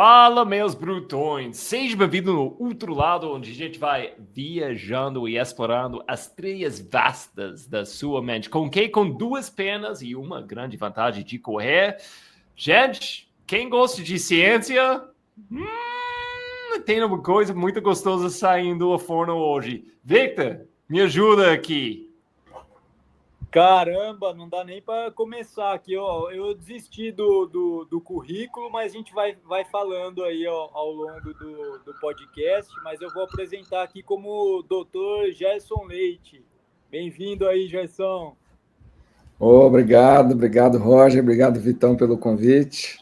Fala, meus brutões! Seja bem-vindo no outro lado, onde a gente vai viajando e explorando as trilhas vastas da sua mente. Com duas penas e uma grande vantagem de correr. Gente, quem gosta de ciência, tem uma coisa muito gostosa saindo do forno hoje. Victor, me ajuda aqui. Caramba, não dá nem para começar aqui, ó. Eu desisti do currículo, mas a gente vai falando aí ó, ao longo do podcast. Mas eu vou apresentar aqui como Dr. Gerson Leite. Bem-vindo aí, Gerson. Obrigado, Roger. Obrigado, Vitão, pelo convite.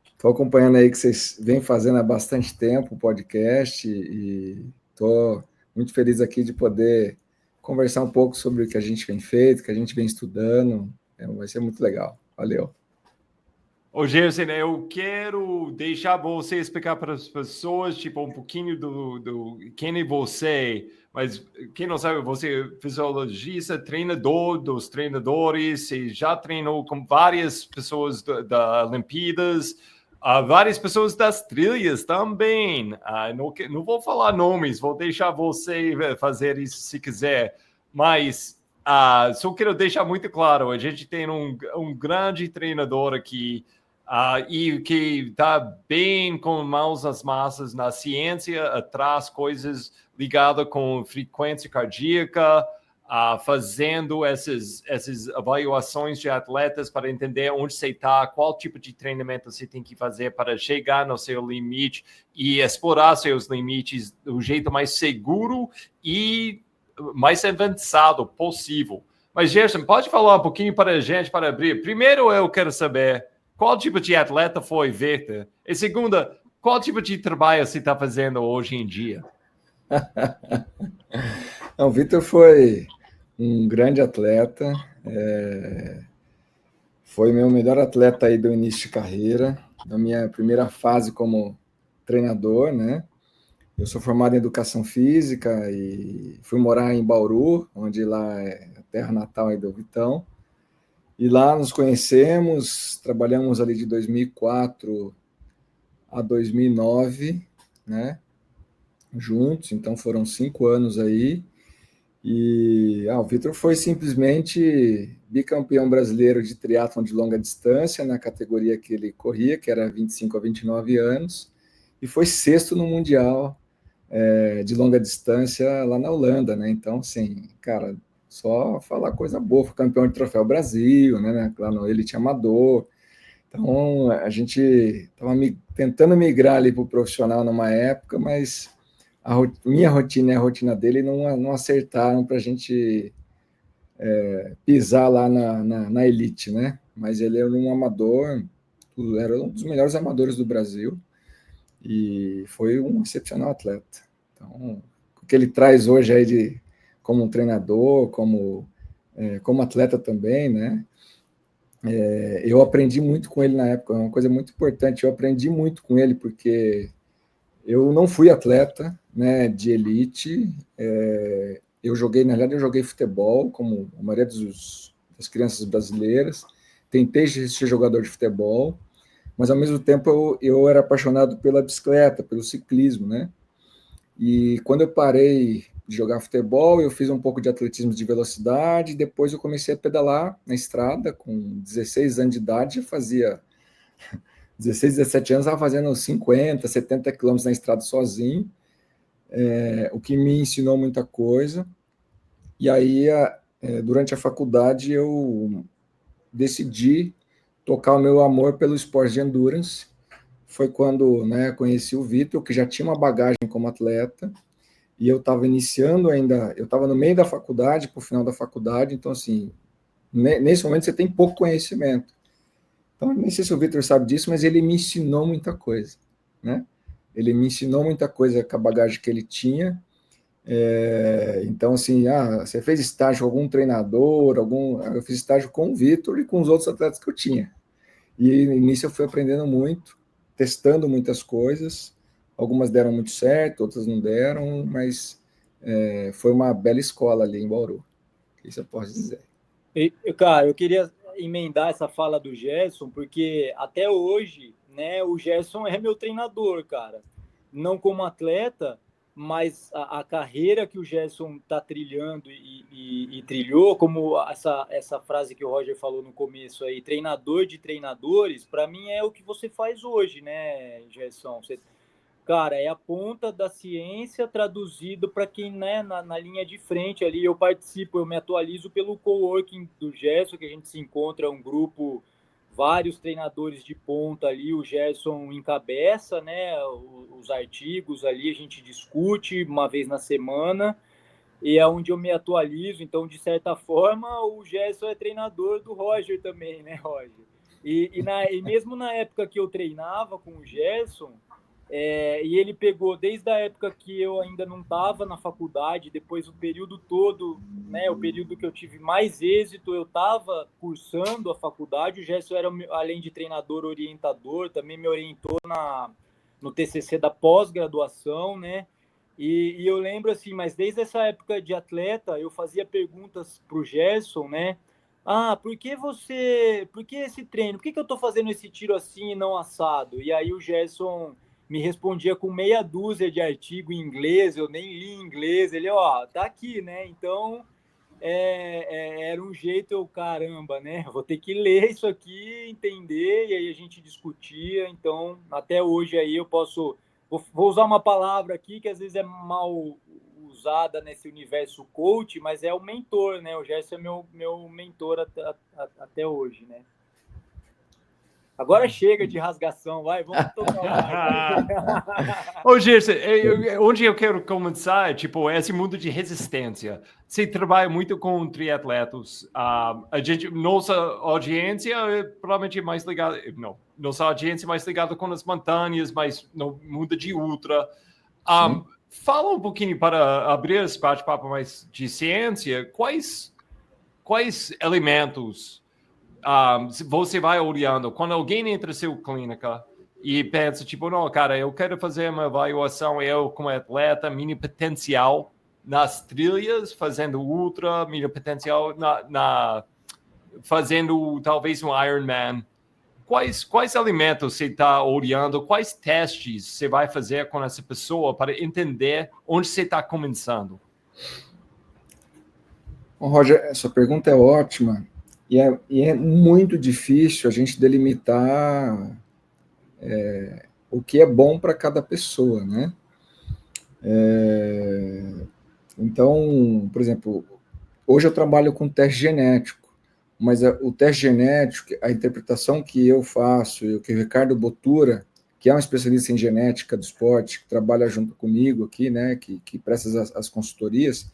Estou acompanhando aí que vocês vêm fazendo há bastante tempo o podcast e estou muito feliz aqui de poder conversar um pouco sobre o que a gente vem feito, o que a gente vem estudando. Vai ser muito legal. Valeu. Ô, Gerson, eu quero deixar você explicar para as pessoas, tipo, um pouquinho do quem é você, mas quem não sabe, você é fisiologista, treinador dos treinadores, você já treinou com várias pessoas da Olimpíadas, várias pessoas das trilhas também. Não vou falar nomes, vou deixar você fazer isso se quiser, mas só quero deixar muito claro, a gente tem um grande treinador aqui, e que está bem com mãos nas massas na ciência, atrás coisas ligadas com frequência cardíaca, fazendo essas avaliações de atletas para entender onde você está, qual tipo de treinamento você tem que fazer para chegar no seu limite e explorar seus limites do jeito mais seguro e mais avançado possível. Mas, Gerson, pode falar um pouquinho para a gente, para abrir? Primeiro, eu quero saber qual tipo de atleta foi Victor? E segunda, qual tipo de trabalho você está fazendo hoje em dia? O Victor foi um grande atleta, foi meu melhor atleta aí do início de carreira, da minha primeira fase como treinador, né? Eu sou formado em Educação Física e fui morar em Bauru, onde lá é a terra natal aí do Vitão. E lá nos conhecemos, trabalhamos ali de 2004 a 2009, né? Juntos, então foram 5 anos aí. E o Vitor foi simplesmente bicampeão brasileiro de triatlon de longa distância na categoria que ele corria, que era 25 a 29 anos, e foi sexto no Mundial de longa distância lá na Holanda, né? Então, assim, cara, só falar coisa boa, foi campeão de Troféu Brasil, né? Lá no Elite Amador. Então, a gente estava tentando migrar ali para o profissional numa época, mas minha rotina e a rotina dele não acertaram para a gente pisar lá na elite, né? Mas ele era um amador, era um dos melhores amadores do Brasil e foi um excepcional atleta. Então, o que ele traz hoje aí como um treinador, como atleta também, né? Eu aprendi muito com ele na época, é uma coisa muito importante. Eu aprendi muito com ele porque eu não fui atleta, né, de elite. Eu joguei futebol, como a maioria das crianças brasileiras. Tentei ser jogador de futebol, mas ao mesmo tempo eu era apaixonado pela bicicleta, pelo ciclismo, né? E quando eu parei de jogar futebol, eu fiz um pouco de atletismo de velocidade, depois eu comecei a pedalar na estrada, com 16 anos de idade, eu fazia 16, 17 anos, estava fazendo 50, 70 quilômetros na estrada sozinho, o que me ensinou muita coisa. E aí, durante a faculdade, eu decidi tocar o meu amor pelo esporte de endurance. Foi quando, né, conheci o Vitor, que já tinha uma bagagem como atleta, e eu estava iniciando ainda, eu estava no meio da faculdade, para o final da faculdade, então, assim, nesse momento você tem pouco conhecimento. Então, nem sei se o Vitor sabe disso, mas ele me ensinou muita coisa, né? Ele me ensinou muita coisa com a bagagem que ele tinha. Então, assim, você fez estágio com algum treinador, eu fiz estágio com o Vitor e com os outros atletas que eu tinha. E nisso eu fui aprendendo muito, testando muitas coisas. Algumas deram muito certo, outras não deram, mas foi uma bela escola ali em Bauru. Isso eu posso dizer. Cara, eu queria emendar essa fala do Gerson, porque até hoje, né, o Gerson é meu treinador, cara. Não como atleta, mas a carreira que o Gerson está trilhando e trilhou, como essa frase que o Roger falou no começo aí, treinador de treinadores, para mim é o que você faz hoje, né, Gerson? Cara, é a ponta da ciência traduzido para quem, né, na linha de frente ali. Eu participo, eu me atualizo pelo coworking do Gerson, que a gente se encontra, um grupo, vários treinadores de ponta ali, o Gerson encabeça, né, os artigos ali, a gente discute uma vez na semana, e é onde eu me atualizo. Então, de certa forma, o Gerson é treinador do Roger também, né, Roger? E mesmo na época que eu treinava com o Gerson, e ele pegou desde a época que eu ainda não estava na faculdade, depois o período todo, né, o período que eu tive mais êxito, eu estava cursando a faculdade. O Gerson era, além de treinador, orientador, também me orientou no TCC da pós-graduação, né? E eu lembro assim, mas desde essa época de atleta, eu fazia perguntas para o Gerson, né? Por que esse treino? Por que eu estou fazendo esse tiro assim e não assado? E aí o Gerson me respondia com meia dúzia de artigo em inglês, eu nem li em inglês. Ele, tá aqui, né? Então, era um jeito, caramba, né? Vou ter que ler isso aqui, entender, e aí a gente discutia. Então, até hoje aí eu posso... Vou usar uma palavra aqui que às vezes é mal usada nesse universo coach, mas é o mentor, né? O Gerson é meu mentor até hoje, né? Agora chega de rasgação, vamos tocar. Ô, Gerson, onde eu quero começar é, tipo, esse mundo de resistência. Você trabalha muito com triatletas. Nossa audiência é provavelmente mais ligada... Não, nossa audiência é mais ligada com as montanhas, mas no mundo de ultra. Fala um pouquinho, para abrir esse bate-papo mais de ciência, quais elementos você vai olhando quando alguém entra na sua clínica e pensa, tipo, não, cara, eu quero fazer uma avaliação, eu como atleta, minha potencial nas trilhas, fazendo ultra, minha potencial fazendo talvez um Ironman. Quais alimentos você está olhando, quais testes você vai fazer com essa pessoa para entender onde você está começando? Bom, Roger, essa pergunta é ótima. E é muito difícil a gente delimitar o que é bom para cada pessoa, né? Então, por exemplo, hoje eu trabalho com teste genético, mas o teste genético, a interpretação que eu faço, e o que o Ricardo Botura, que é um especialista em genética do esporte, que trabalha junto comigo aqui, né, que presta as consultorias,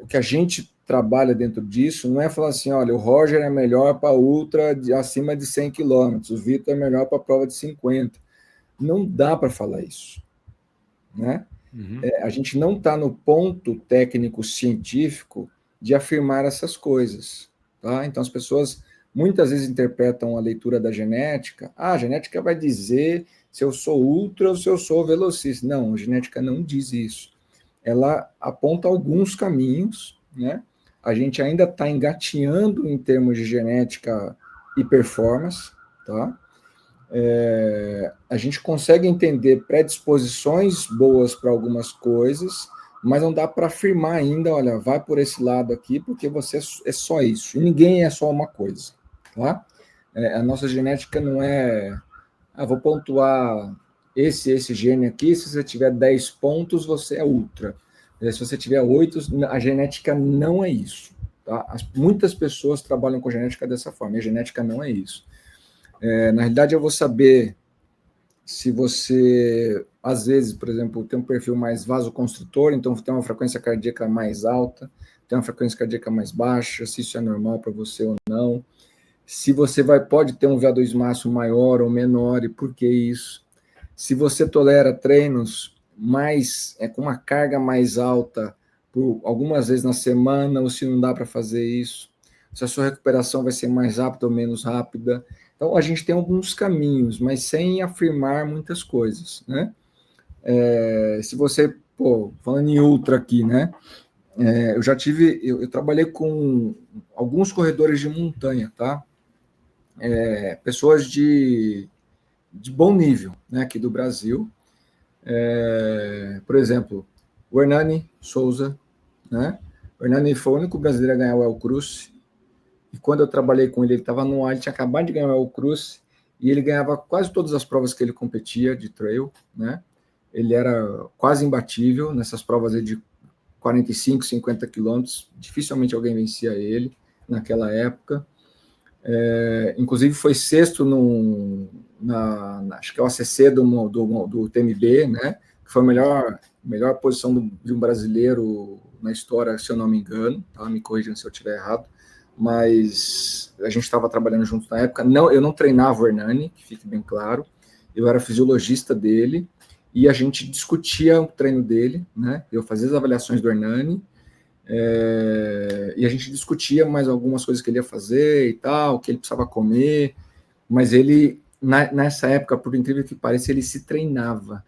o que a gente trabalha dentro disso não é falar assim, olha, o Roger é melhor para ultra acima de 100 km, o Vitor é melhor para a prova de 50. Não dá para falar isso, né? A gente não está no ponto técnico científico de afirmar essas coisas, tá? Então as pessoas muitas vezes interpretam a leitura da genética, a genética vai dizer se eu sou ultra ou se eu sou velocista. Não, a genética não diz isso. Ela aponta alguns caminhos, né? A gente ainda está engatinhando em termos de genética e performance, tá? A gente consegue entender predisposições boas para algumas coisas, mas não dá para afirmar ainda, olha, vai por esse lado aqui, porque você é só isso. E ninguém é só uma coisa, tá? A nossa genética não é... vou pontuar esse gene aqui, se você tiver 10 pontos, você é ultra. Se você tiver 8, a genética não é isso. Tá? Muitas pessoas trabalham com genética dessa forma, e a genética não é isso. Na realidade, eu vou saber se você, às vezes, por exemplo, tem um perfil mais vasoconstritor, então tem uma frequência cardíaca mais alta, tem uma frequência cardíaca mais baixa, se isso é normal para você ou não. Se você pode ter um VO2 máximo maior ou menor, e por que isso? Se você tolera treinos com uma carga mais alta por algumas vezes na semana, ou se não dá para fazer isso, se a sua recuperação vai ser mais rápida ou menos rápida. Então, a gente tem alguns caminhos, mas sem afirmar muitas coisas, né? Se você, falando em ultra aqui, né? eu trabalhei com alguns corredores de montanha, tá? Pessoas de bom nível, né, aqui do Brasil. Por exemplo, o Hernani Souza, né? O Hernani foi o único brasileiro a ganhar o El Cruz. E quando eu trabalhei com ele, ele estava no ar, ele tinha acabado de ganhar o El Cruz, e ele ganhava quase todas as provas que ele competia de trail, né? Ele era quase imbatível nessas provas aí de 45, 50 quilômetros, dificilmente alguém vencia ele naquela época. Inclusive foi sexto acho que é o ACC do TMB, né? Que foi a melhor posição de um brasileiro na história, se eu não me engano, tá? Me corrijam se eu estiver errado, mas a gente estava trabalhando junto na época. Não, eu não treinava o Hernani, que fique bem claro, eu era fisiologista dele, e a gente discutia o treino dele, né? Eu fazia as avaliações do Hernani, e a gente discutia mais algumas coisas que ele ia fazer e tal, o que ele precisava comer, mas ele, nessa época, por incrível que pareça, ele se treinava.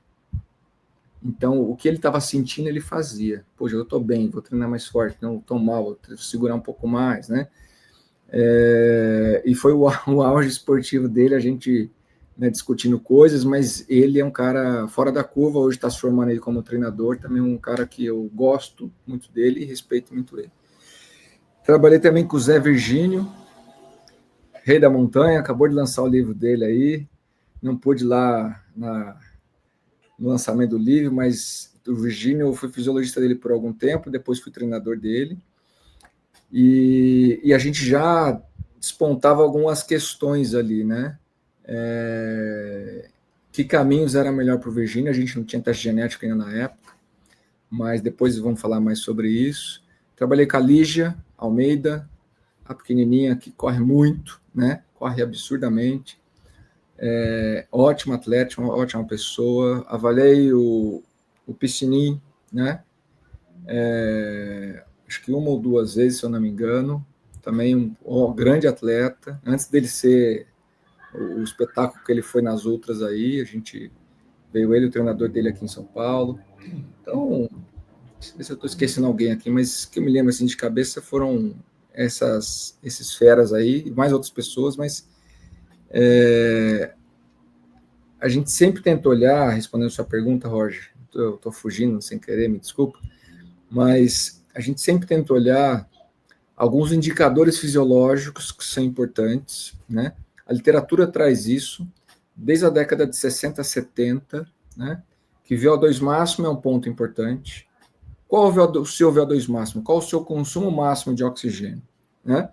Então, o que ele estava sentindo, ele fazia. Poxa, eu estou bem, vou treinar mais forte, não estou mal, vou segurar um pouco mais, né? E foi o auge esportivo dele, a gente, né, discutindo coisas, mas ele é um cara fora da curva, hoje está se formando aí como treinador, também um cara que eu gosto muito dele e respeito muito ele. Trabalhei também com o Zé Virgínio, Rei da Montanha, acabou de lançar o livro dele aí, não pude ir lá no lançamento do livro, mas o Virgínio, eu fui fisiologista dele por algum tempo, depois fui treinador dele, e a gente já despontava algumas questões ali, né? Que caminhos era melhor para o Virgínio, a gente não tinha teste genético ainda na época, mas depois vamos falar mais sobre isso. Trabalhei com a Lígia Almeida, a pequenininha que corre muito, né? Corre absurdamente, ótima atleta, uma ótima pessoa. Avaliei o Piscinim, né? Acho que uma ou duas vezes, se eu não me engano, também um grande atleta, antes dele ser o espetáculo que ele foi nas outras aí, a gente veio ele, o treinador dele aqui em São Paulo. Então, não sei se eu estou esquecendo alguém aqui, mas que eu me lembro assim de cabeça foram esses feras aí, mais outras pessoas, mas a gente sempre tenta olhar, respondendo a sua pergunta, Roger, eu estou fugindo sem querer, me desculpa, mas a gente sempre tenta olhar alguns indicadores fisiológicos que são importantes, né? A literatura traz isso desde a década de 60 a 70, né? Que VO2 máximo é um ponto importante. Qual o seu VO2 máximo? Qual o seu consumo máximo de oxigênio, né?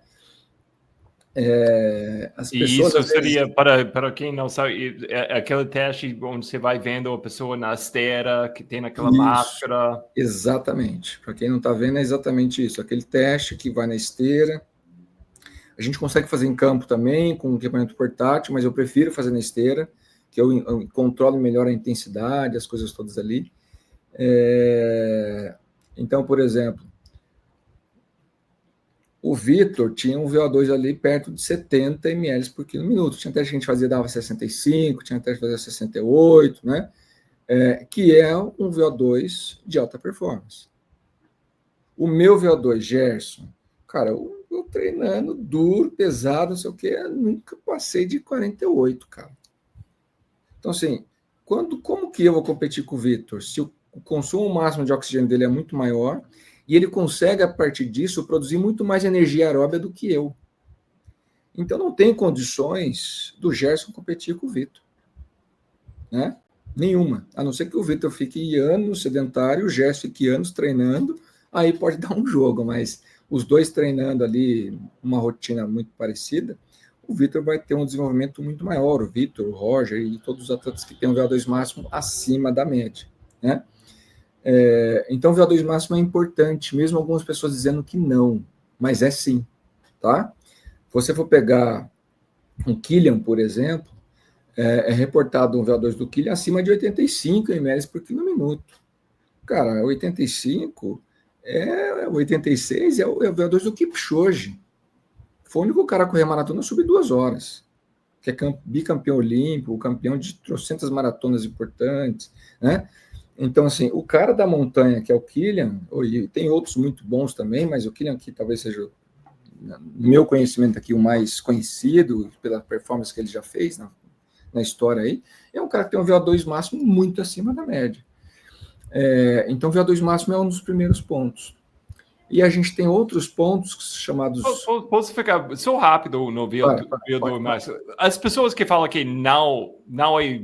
As pessoas, isso às vezes, seria, para quem não sabe, aquele teste onde você vai vendo a pessoa na esteira, que tem aquela máscara. Exatamente. Para quem não está vendo, é exatamente isso. Aquele teste que vai na esteira. A gente consegue fazer em campo também, com equipamento portátil, mas eu prefiro fazer na esteira, que eu controlo melhor a intensidade, as coisas todas ali. Então, por exemplo, o Vitor tinha um VO2 ali perto de 70 ml por quilo minuto. Tinha teste que a gente fazia, dava 65, tinha teste que fazia 68, né? Que é um VO2 de alta performance. O meu VO2, Gerson, cara, eu treinando duro, pesado, não sei o que, nunca passei de 48, cara. Então, assim, como que eu vou competir com o Vitor? Se o consumo máximo de oxigênio dele é muito maior e ele consegue, a partir disso, produzir muito mais energia aeróbia do que eu. Então, não tem condições do Gerson competir com o Vitor, né? Nenhuma. A não ser que o Vitor fique anos sedentário, o Gerson fique anos treinando, aí pode dar um jogo, mas os dois treinando ali uma rotina muito parecida, o Vitor vai ter um desenvolvimento muito maior, o Vitor, o Roger e todos os atletas que têm um VO2 máximo acima da média, né? Então, o VO2 máximo é importante, mesmo algumas pessoas dizendo que não, mas é sim, tá? Se você for pegar um Kilian, por exemplo, reportado um VO2 do Kilian acima de 85 ml por quilo minuto. Cara, 85 86 é o VO2 do Kipchoge. Foi o único cara a correr maratona sub 2 horas, que é bicampeão olímpico, campeão de trocentas maratonas importantes, né? Então, assim, o cara da montanha, que é o Kilian, e tem outros muito bons também, mas o Kilian aqui talvez seja, no meu conhecimento aqui, o mais conhecido pela performance que ele já fez na história aí, é um cara que tem um VO2 máximo muito acima da média. Então, o VO2 máximo é um dos primeiros pontos. E a gente tem outros pontos chamados... Posso ficar só rápido no VO2 máximo? As pessoas que falam que não é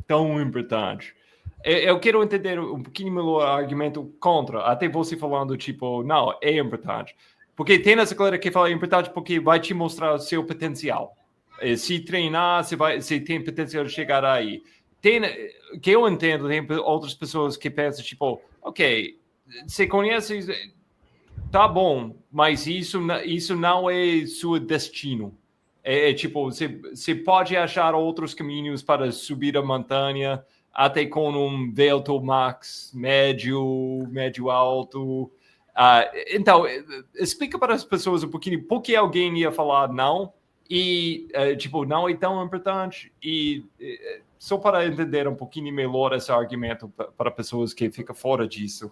tão importante, eu quero entender um pouquinho melhor o argumento contra, até você falando, tipo, não, é importante. Porque tem essa galera que fala é importante porque vai te mostrar o seu potencial. Se treinar, você tem potencial de chegar aí. Que eu entendo, tem outras pessoas que pensam, tipo, ok, você conhece, tá bom, mas isso não é seu destino. Tipo, você pode achar outros caminhos para subir a montanha, até com um VO2 max médio alto. Então, explica para as pessoas um pouquinho por que alguém ia falar não e, tipo, não é tão importante. E só para entender um pouquinho melhor esse argumento para pessoas que ficam fora disso.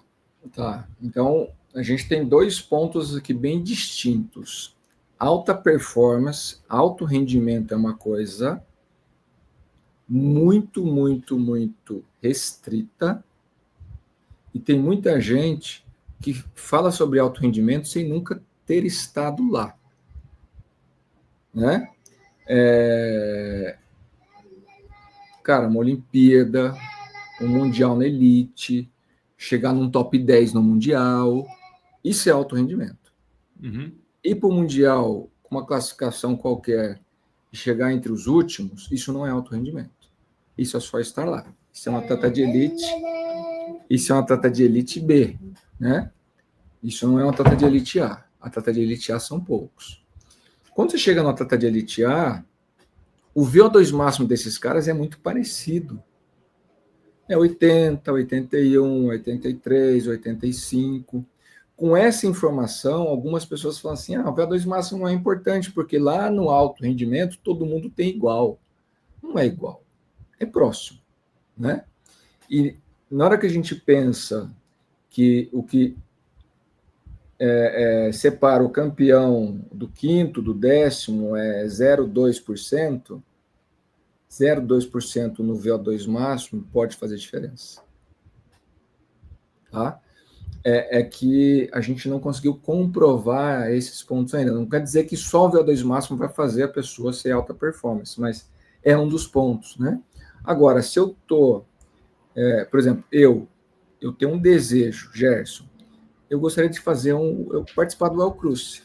Tá, então a gente tem 2 pontos aqui bem distintos. Alta performance, alto rendimento é uma coisa muito, muito, muito restrita, e tem muita gente que fala sobre alto rendimento sem nunca ter estado lá, né? Cara, uma Olimpíada, um Mundial na Elite, chegar num top 10 no Mundial, isso é alto rendimento. Uhum. Ir para o Mundial com uma classificação qualquer e chegar entre os últimos, isso não é alto rendimento. Isso é só estar lá. Isso é um atleta de elite. Isso é um atleta de elite B, né? Isso não é um atleta de elite A. Atleta de elite A são poucos. Quando você chega no atleta de elite A, o VO2 máximo desses caras é muito parecido. É 80, 81, 83, 85. Com essa informação, algumas pessoas falam assim, o VO2 máximo não é importante, porque lá no alto rendimento todo mundo tem igual. Não é igual, é próximo, né? E na hora que a gente pensa que o que separa o campeão do quinto, do décimo, é 0,2%, 0,2% no VO2 máximo pode fazer diferença. Tá? É que a gente não conseguiu comprovar esses pontos ainda. Não quer dizer que só o VO2 máximo vai fazer a pessoa ser alta performance, mas é um dos pontos, né? Agora, se eu tô, por exemplo, eu tenho um desejo, Gerson, eu gostaria de eu participar do El Cruce.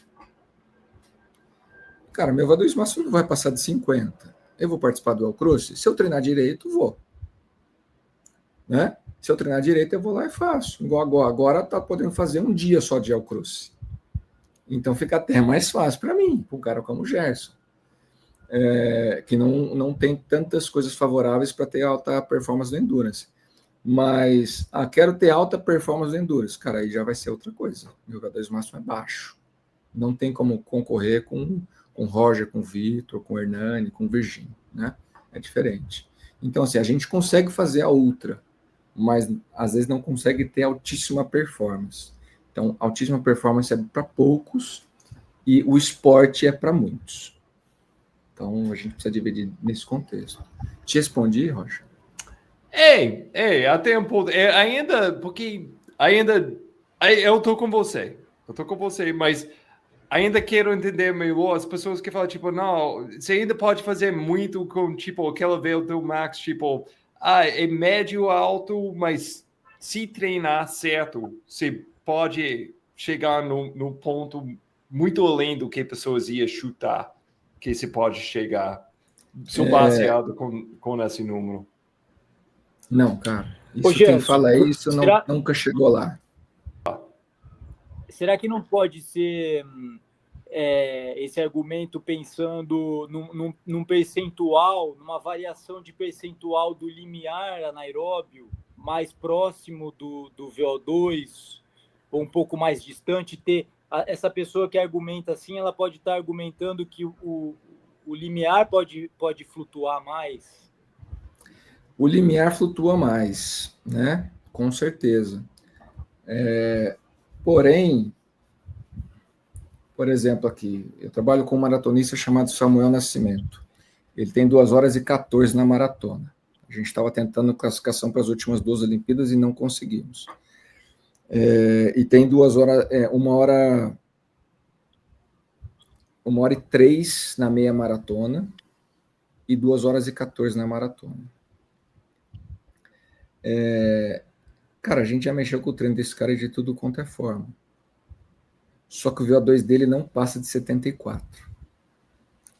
Cara, meu VO2 máximo não vai passar de 50. Eu vou participar do El Cruce? Se eu treinar direito, vou. Né? Se eu treinar direito, eu vou lá e faço. Igual agora tá podendo fazer um dia só de El Cruce. Então fica até mais fácil para mim, para um cara como o Gerson, que não tem tantas coisas favoráveis para ter alta performance do Endurance. Mas, quero ter alta performance do Endurance. Cara, aí já vai ser outra coisa. Meu VO2 máximo é baixo. Não tem como concorrer com o Roger, com o Vitor, com o Hernani, com o Virgínio, né? É diferente. Então, assim, a gente consegue fazer a ultra, mas às vezes não consegue ter altíssima performance. Então, altíssima performance é para poucos e o esporte é para muitos. Então, a gente precisa dividir nesse contexto. Te respondi, Roger? Até um ponto. Eu tô com você. Mas ainda quero entender melhor as pessoas que falam, tipo, não, você ainda pode fazer muito com, tipo, aquela VO2 max, tipo, é médio alto, mas se treinar certo, você pode chegar no ponto muito além do que pessoas iam chutar, que você pode chegar, só baseado com esse número. Não, cara. Isso quem fala isso nunca chegou lá. Será que não pode ser esse argumento pensando num percentual, numa variação de percentual do limiar anaeróbio mais próximo do VO2 ou um pouco mais distante, ter essa pessoa que argumenta assim, ela pode estar argumentando que o limiar pode flutuar mais? O limiar flutua mais, né? Com certeza. Porém, por exemplo, aqui, eu trabalho com um maratonista chamado Samuel Nascimento. Ele tem 2 horas e 14 na maratona. A gente estava tentando classificação para as últimas 2 Olimpíadas e não conseguimos. E tem 1h03 na meia maratona e 2 horas e 14 na maratona. Cara, a gente já mexeu com o treino desse cara de tudo quanto é forma. Só que o VO2 dele não passa de 74.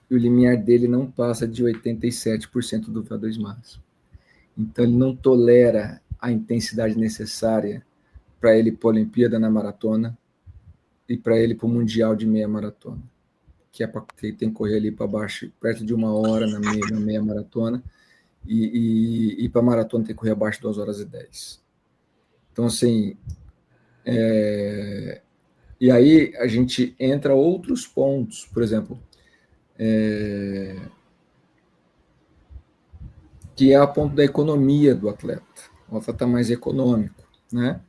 E o limiar dele não passa de 87% do VO2 máximo. Então ele não tolera a intensidade necessária para ele ir para a Olimpíada na maratona e para ele ir para o Mundial de meia maratona. Que tem que correr ali para baixo, perto de 1 hora na meia maratona. E para a maratona tem que correr abaixo de 2 horas e 10. Então, assim, e aí a gente entra outros pontos, por exemplo, que é a ponto da economia do atleta. O atleta mais econômico, né?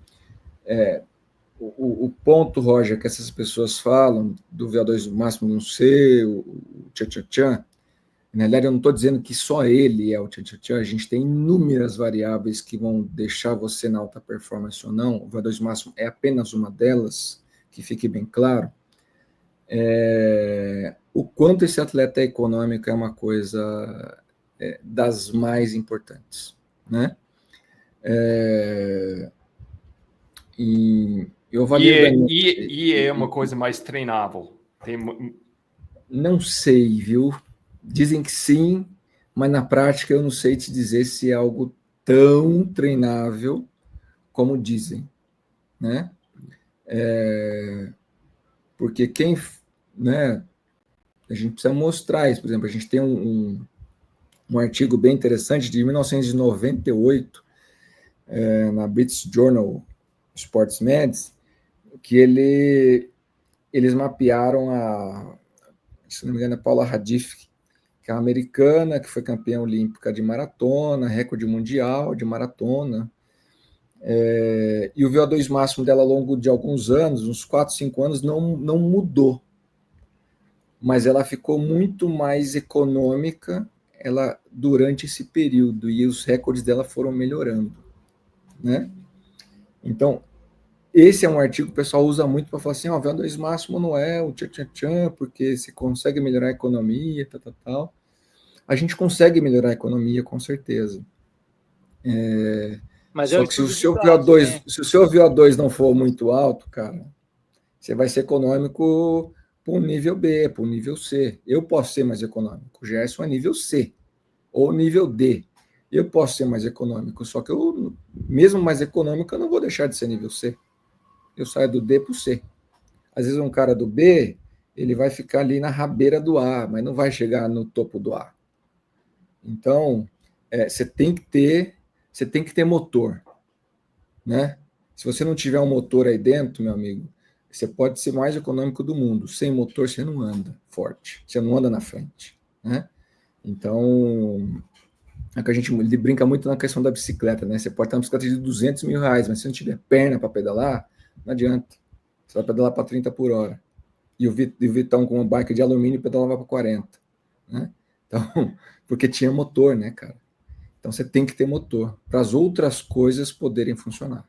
O ponto, Roger, que essas pessoas falam do VO2 máximo não ser o tchan-tchan-tchan, na realidade eu não estou dizendo que só ele é o tchan-tchan-tchan, a gente tem inúmeras variáveis que vão deixar você na alta performance ou não, o VO2 máximo é apenas uma delas, que fique bem claro. O quanto esse atleta é econômico é uma coisa das mais importantes, né? E eu avalio... E é uma coisa mais treinável. Não sei, viu? Dizem que sim, mas na prática eu não sei te dizer se é algo tão treinável como dizem, né? Porque né? A gente precisa mostrar isso. Por exemplo, a gente tem um artigo bem interessante de 1998 na British Journal Sports Medicine, que eles mapearam se não me engano, a Paula Radif, que é uma americana, que foi campeã olímpica de maratona, recorde mundial de maratona, e o VO2 máximo dela ao longo de alguns anos, uns 4, 5 anos, não mudou, mas ela ficou muito mais econômica durante esse período, e os recordes dela foram melhorando, né? Então, esse é um artigo que o pessoal usa muito para falar assim, o VO2 máximo não é o tchan-tchan-tchan, porque se consegue melhorar a economia, tal. A gente consegue melhorar a economia, com certeza. Mas só que se o seu VO2 não for muito alto, cara, você vai ser econômico para o nível B, para o nível C. Eu posso ser mais econômico. O Gerson é nível C ou nível D. Eu posso ser mais econômico, só que eu, mesmo mais econômico, eu não vou deixar de ser nível C. Eu saio do D para o C. Às vezes um cara do B, ele vai ficar ali na rabeira do A, mas não vai chegar no topo do A. Então, você tem que ter motor, né? Se você não tiver um motor aí dentro, meu amigo, você pode ser mais econômico do mundo. Sem motor, você não anda forte, você não anda na frente, né? Então, que a gente brinca muito na questão da bicicleta, né? Você pode ter uma bicicleta de 200 mil reais, mas se não tiver perna para pedalar, não adianta. Você vai pedalar para 30 por hora. E o Vitão com uma bike de alumínio pedalava para 40. Né? Então, porque tinha motor, né, cara? Então você tem que ter motor para as outras coisas poderem funcionar.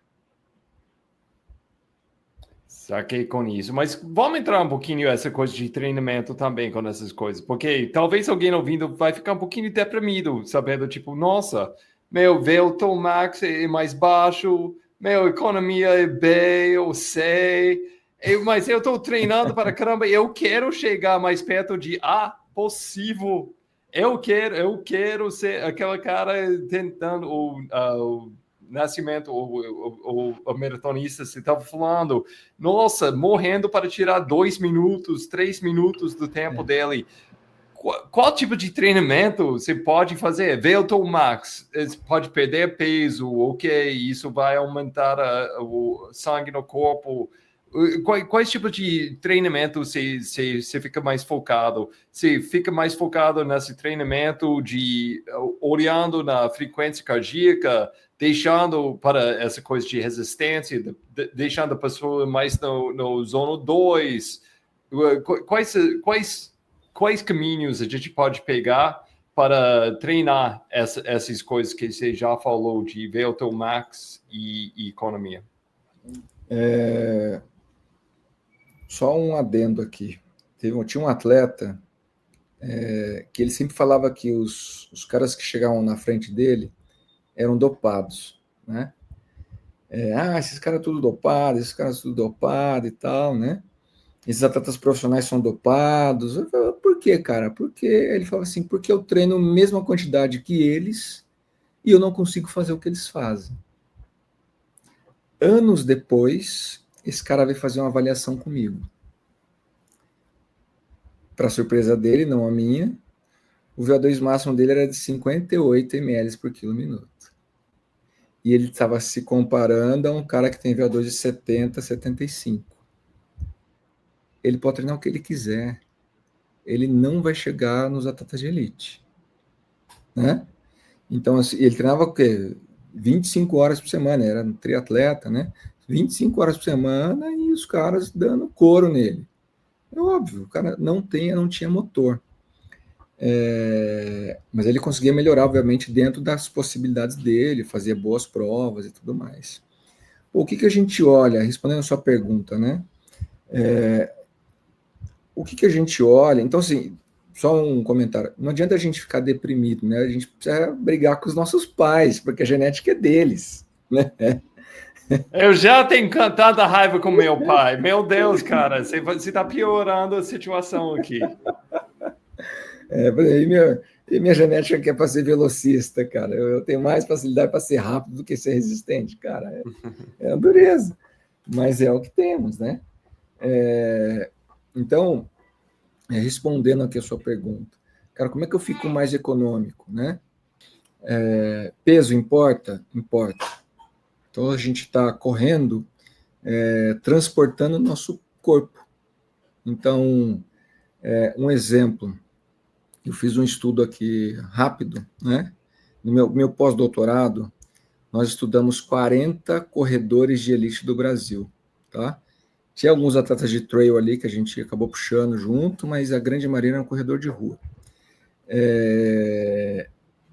Saquei com isso. Mas vamos entrar um pouquinho nessa coisa de treinamento também com essas coisas. Porque talvez alguém ouvindo vai ficar um pouquinho deprimido, sabendo, tipo, nossa, meu VO2 max é mais baixo, meu economia é B ou C, mas eu estou treinando para caramba, eu quero chegar mais perto de A possível. Eu quero ser aquele cara tentando o Nascimento, o maratonista, você estava falando, nossa, morrendo para tirar 2 minutos, 3 minutos do tempo dele. Qual tipo de treinamento você pode fazer? VO2 max, pode perder peso, ok, isso vai aumentar o sangue no corpo. quais tipos de treinamento você fica mais focado? Você fica mais focado nesse treinamento de olhando na frequência cardíaca, deixando para essa coisa de resistência, deixando a pessoa mais no zona 2? Quais caminhos a gente pode pegar para treinar essas coisas que você já falou de VO2 max e economia? Só um adendo aqui. Tinha um atleta que ele sempre falava que os caras que chegavam na frente dele eram dopados, né? Esses caras tudo dopados, esses caras tudo dopado e tal, né? Esses atletas profissionais são dopados. Eu falava, por quê, cara? Porque ele falava assim, porque eu treino a mesma quantidade que eles e eu não consigo fazer o que eles fazem. Anos depois, esse cara veio fazer uma avaliação comigo. Para surpresa dele, não a minha, o VO2 máximo dele era de 58 ml por quilo minuto. E ele estava se comparando a um cara que tem VO2 de 70, 75. Ele pode treinar o que ele quiser. Ele não vai chegar nos atletas de elite. Né? Então, assim, ele treinava o quê? 25 horas por semana, era um triatleta, né? 25 horas por semana e os caras dando couro nele. É óbvio, o cara não tinha motor. Mas ele conseguia melhorar, obviamente, dentro das possibilidades dele, fazia boas provas e tudo mais. O que a gente olha, respondendo a sua pergunta, né? O que a gente olha? Então, assim, só um comentário. Não adianta a gente ficar deprimido, né? A gente precisa brigar com os nossos pais, porque a genética é deles, né? Eu já tenho tanta raiva com meu pai. Meu Deus, cara, você está piorando a situação aqui. E minha genética que é para ser velocista, cara. Eu tenho mais facilidade para ser rápido do que ser resistente, cara. É uma dureza. Mas é o que temos, né? Então, respondendo aqui a sua pergunta, cara, como é que eu fico mais econômico, né? Peso importa? Importa. Então, a gente está correndo, transportando o nosso corpo. Então, um exemplo, eu fiz um estudo aqui rápido, né? No meu pós-doutorado, nós estudamos 40 corredores de elite do Brasil, tá? Tinha alguns atletas de trail ali que a gente acabou puxando junto, mas a grande maioria era um corredor de rua.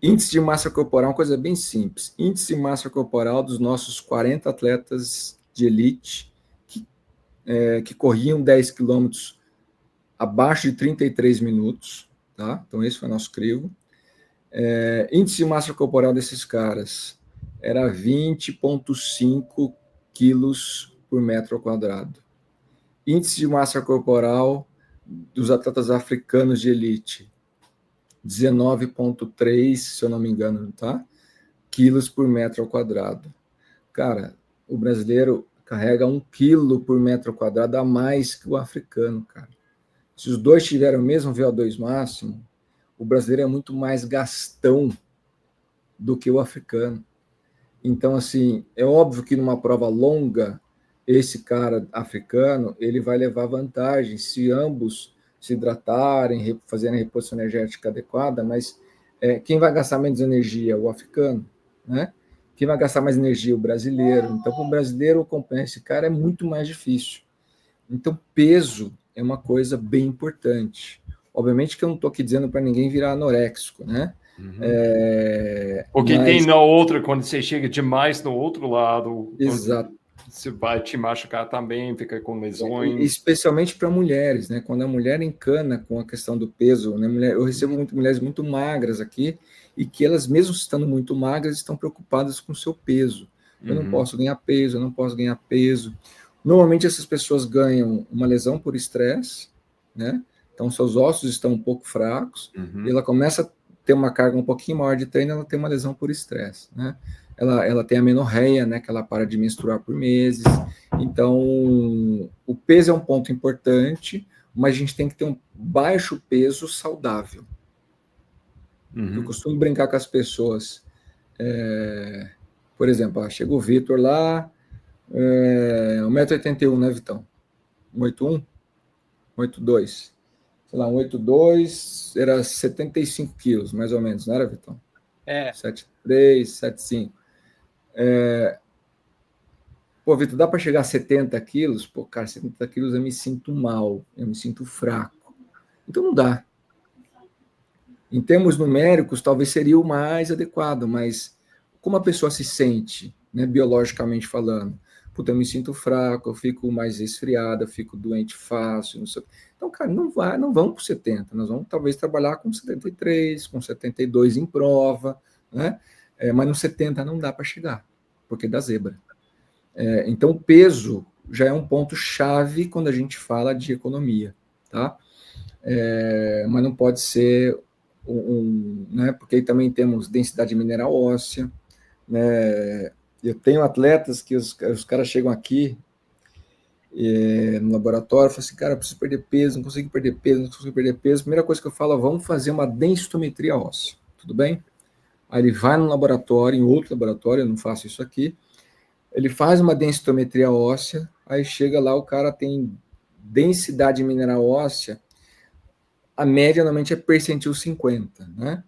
Índice de massa corporal, uma coisa bem simples. Índice de massa corporal dos nossos 40 atletas de elite que corriam 10 quilômetros abaixo de 33 minutos, tá? Então esse foi o nosso crivo. Índice de massa corporal desses caras era 20,5 quilos por metro quadrado. Índice de massa corporal dos atletas africanos de elite, 19,3, se eu não me engano, tá? Quilos por metro quadrado. Cara, o brasileiro carrega 1 quilo por metro quadrado a mais que o africano, cara. Se os dois tiverem o mesmo VO2 máximo, o brasileiro é muito mais gastão do que o africano. Então, assim, é óbvio que numa prova longa, esse cara africano, ele vai levar vantagem se ambos se hidratarem, fazerem a reposição energética adequada, mas quem vai gastar menos energia? O africano, né? Quem vai gastar mais energia? O brasileiro. Então, para o brasileiro acompanhar esse cara é muito mais difícil. Então, peso é uma coisa bem importante. Obviamente que eu não estou aqui dizendo para ninguém virar anoréxico, né? Uhum. Porque tem na outra, quando você chega demais no outro lado, exato. Você vai te machucar também, fica com lesões. Especialmente para mulheres, né? Quando a mulher encana com a questão do peso, né? Eu recebo mulheres muito magras aqui e que elas, mesmo estando muito magras, estão preocupadas com o seu peso. Eu não posso ganhar peso, eu não posso ganhar peso. Normalmente essas pessoas ganham uma lesão por estresse, né? Então seus ossos estão um pouco fracos e ela começa a ter uma carga um pouquinho maior de treino, ela tem uma lesão por estresse, né? Ela tem a menorreia, né? Que ela para de menstruar por meses. Então, o peso é um ponto importante, mas a gente tem que ter um baixo peso saudável. Eu costumo brincar com as pessoas. Por exemplo, chega o Vitor lá, 1,81 m, né, Vitão? Um 81? 82. Sei lá, um 82 era 75 quilos, mais ou menos, não era, Vitão? 73, 75. Pô, Vitor, dá para chegar a 70 quilos? Pô, cara, 70 quilos eu me sinto mal, eu me sinto fraco. Então não dá. Em termos numéricos, talvez seria o mais adequado, mas como a pessoa se sente, né, biologicamente falando? Puta, eu me sinto fraco, eu fico mais resfriado, eu fico doente fácil, não sei. Então, cara, não vamos para 70, nós vamos talvez trabalhar com 73, com 72 em prova, né? Mas no 70 não dá para chegar, porque dá zebra. Então, o peso já é um ponto-chave quando a gente fala de economia, tá? Mas não pode ser né? Porque aí também temos densidade mineral óssea, né? Eu tenho atletas que os caras chegam aqui no laboratório e falam assim, cara, eu preciso perder peso, não consigo perder peso, não consigo perder peso. Primeira coisa que eu falo, vamos fazer uma densitometria óssea, tudo bem? Aí ele vai no laboratório, em outro laboratório, eu não faço isso aqui, ele faz uma densitometria óssea, aí chega lá, o cara tem densidade mineral óssea, a média normalmente é percentil 50, né?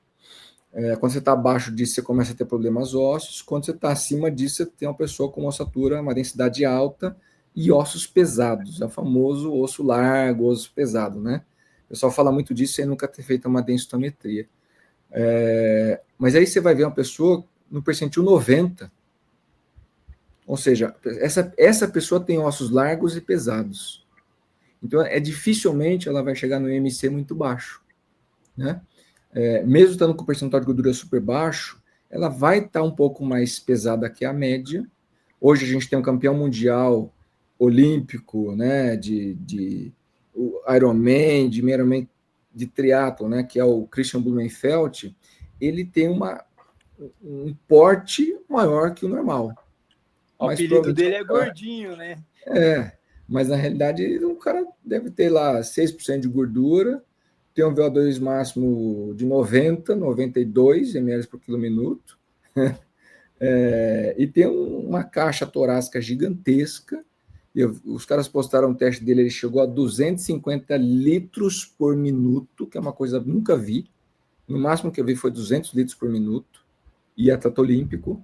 Quando você está abaixo disso, você começa a ter problemas ósseos. Quando você está acima disso, você tem uma pessoa com ossatura, uma densidade alta e ossos pesados. É o famoso osso largo, osso pesado, né? O pessoal fala muito disso sem nunca ter feito uma densitometria. Mas aí você vai ver uma pessoa no percentil 90. Ou seja, essa pessoa tem ossos largos e pesados. Então, dificilmente ela vai chegar no IMC muito baixo, né? Mesmo estando com o percentual de gordura super baixo, ela vai estar um pouco mais pesada que a média. Hoje a gente tem um campeão mundial olímpico, né, de Ironman, de Ironman de triatlo, né, que é o Christian Blumenfeld. Ele tem um porte maior que o normal. O apelido dele é gordinho, né? Mas na realidade o cara deve ter lá 6% de gordura, tem um VO2 máximo de 90, 92 ml por quilo minuto, e tem uma caixa torácica gigantesca. Os caras postaram um teste dele, ele chegou a 250 litros por minuto, que é uma coisa que eu nunca vi. No máximo que eu vi foi 200 litros por minuto, e atleta olímpico.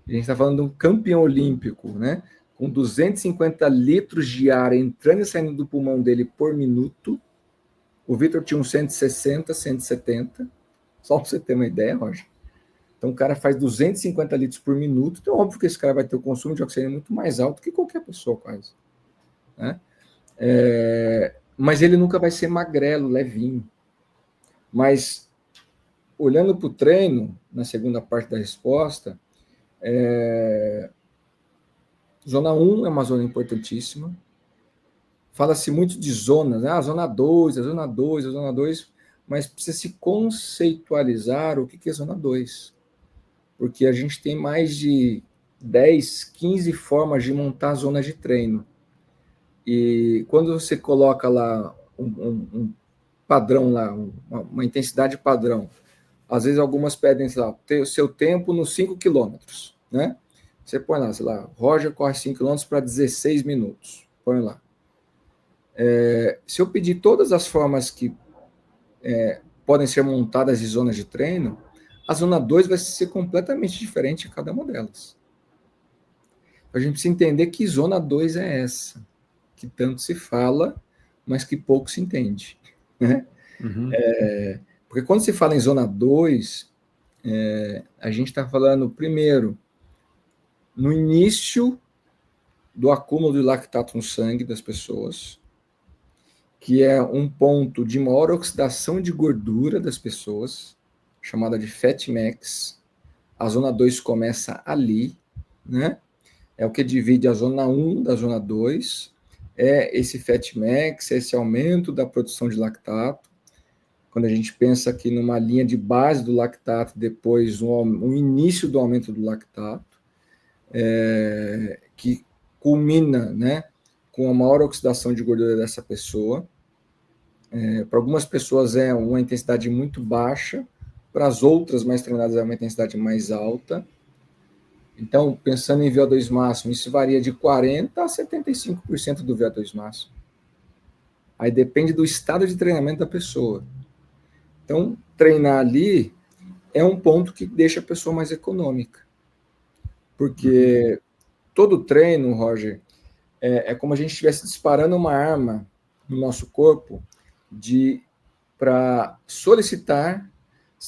A gente está falando de um campeão olímpico, né? Com 250 litros de ar entrando e saindo do pulmão dele por minuto. O Vitor tinha uns 160, 170, só para você ter uma ideia, Roger. Então o cara faz 250 litros por minuto, então óbvio que esse cara vai ter o consumo de oxigênio muito mais alto que qualquer pessoa quase, né? Mas ele nunca vai ser magrelo, levinho. Mas olhando para o treino, na segunda parte da resposta, zona 1 é uma zona importantíssima. Fala-se muito de zonas, né? Zona 2, a zona 2, a zona 2, mas precisa se conceitualizar o que é zona 2. Porque a gente tem mais de 10, 15 formas de montar zonas de treino. E quando você coloca lá um padrão, lá, uma intensidade padrão, às vezes algumas pedem, sei lá, ter o seu tempo nos 5 quilômetros, né? Você põe lá, sei lá, Roger corre 5 quilômetros para 16 minutos. Põe lá. Se eu pedir todas as formas que podem ser montadas de zonas de treino, a zona 2 vai ser completamente diferente em cada uma delas. A gente precisa entender que zona 2 é essa, que tanto se fala, mas que pouco se entende, né? Uhum. Porque quando se fala em zona 2, a gente está falando, primeiro, no início do acúmulo de lactato no sangue das pessoas, que é um ponto de maior oxidação de gordura das pessoas, chamada de fat max. A zona 2 começa ali, né? É o que divide a zona 1 da zona 2, esse fat max, esse aumento da produção de lactato. Quando a gente pensa aqui numa linha de base do lactato, depois um início do aumento do lactato, que culmina, né, com a maior oxidação de gordura dessa pessoa. Para algumas pessoas é uma intensidade muito baixa, para as outras mais treinadas é uma intensidade mais alta. Então, pensando em VO2 máximo, isso varia de 40% a 75% do VO2 máximo. Aí depende do estado de treinamento da pessoa. Então, treinar ali é um ponto que deixa a pessoa mais econômica. Porque todo treino, Roger, é como a gente estivesse disparando uma arma no nosso corpo para solicitar.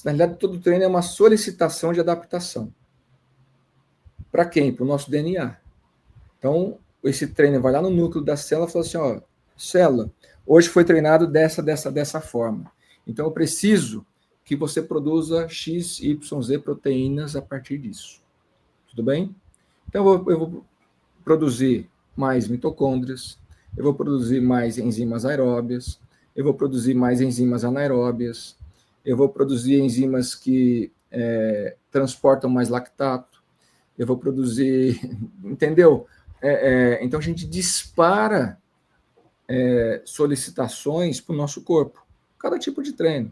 Na realidade, todo treino é uma solicitação de adaptação. Para quem? Para o nosso DNA. Então, esse treino vai lá no núcleo da célula e fala assim, ó, célula, hoje foi treinado dessa forma. Então, eu preciso que você produza X, Y, Z proteínas a partir disso. Tudo bem? Então, eu vou produzir mais mitocôndrias, eu vou produzir mais enzimas aeróbias, eu vou produzir mais enzimas anaeróbias, eu vou produzir enzimas que transportam mais lactato, eu vou produzir, entendeu? Então a gente dispara solicitações para o nosso corpo, cada tipo de treino.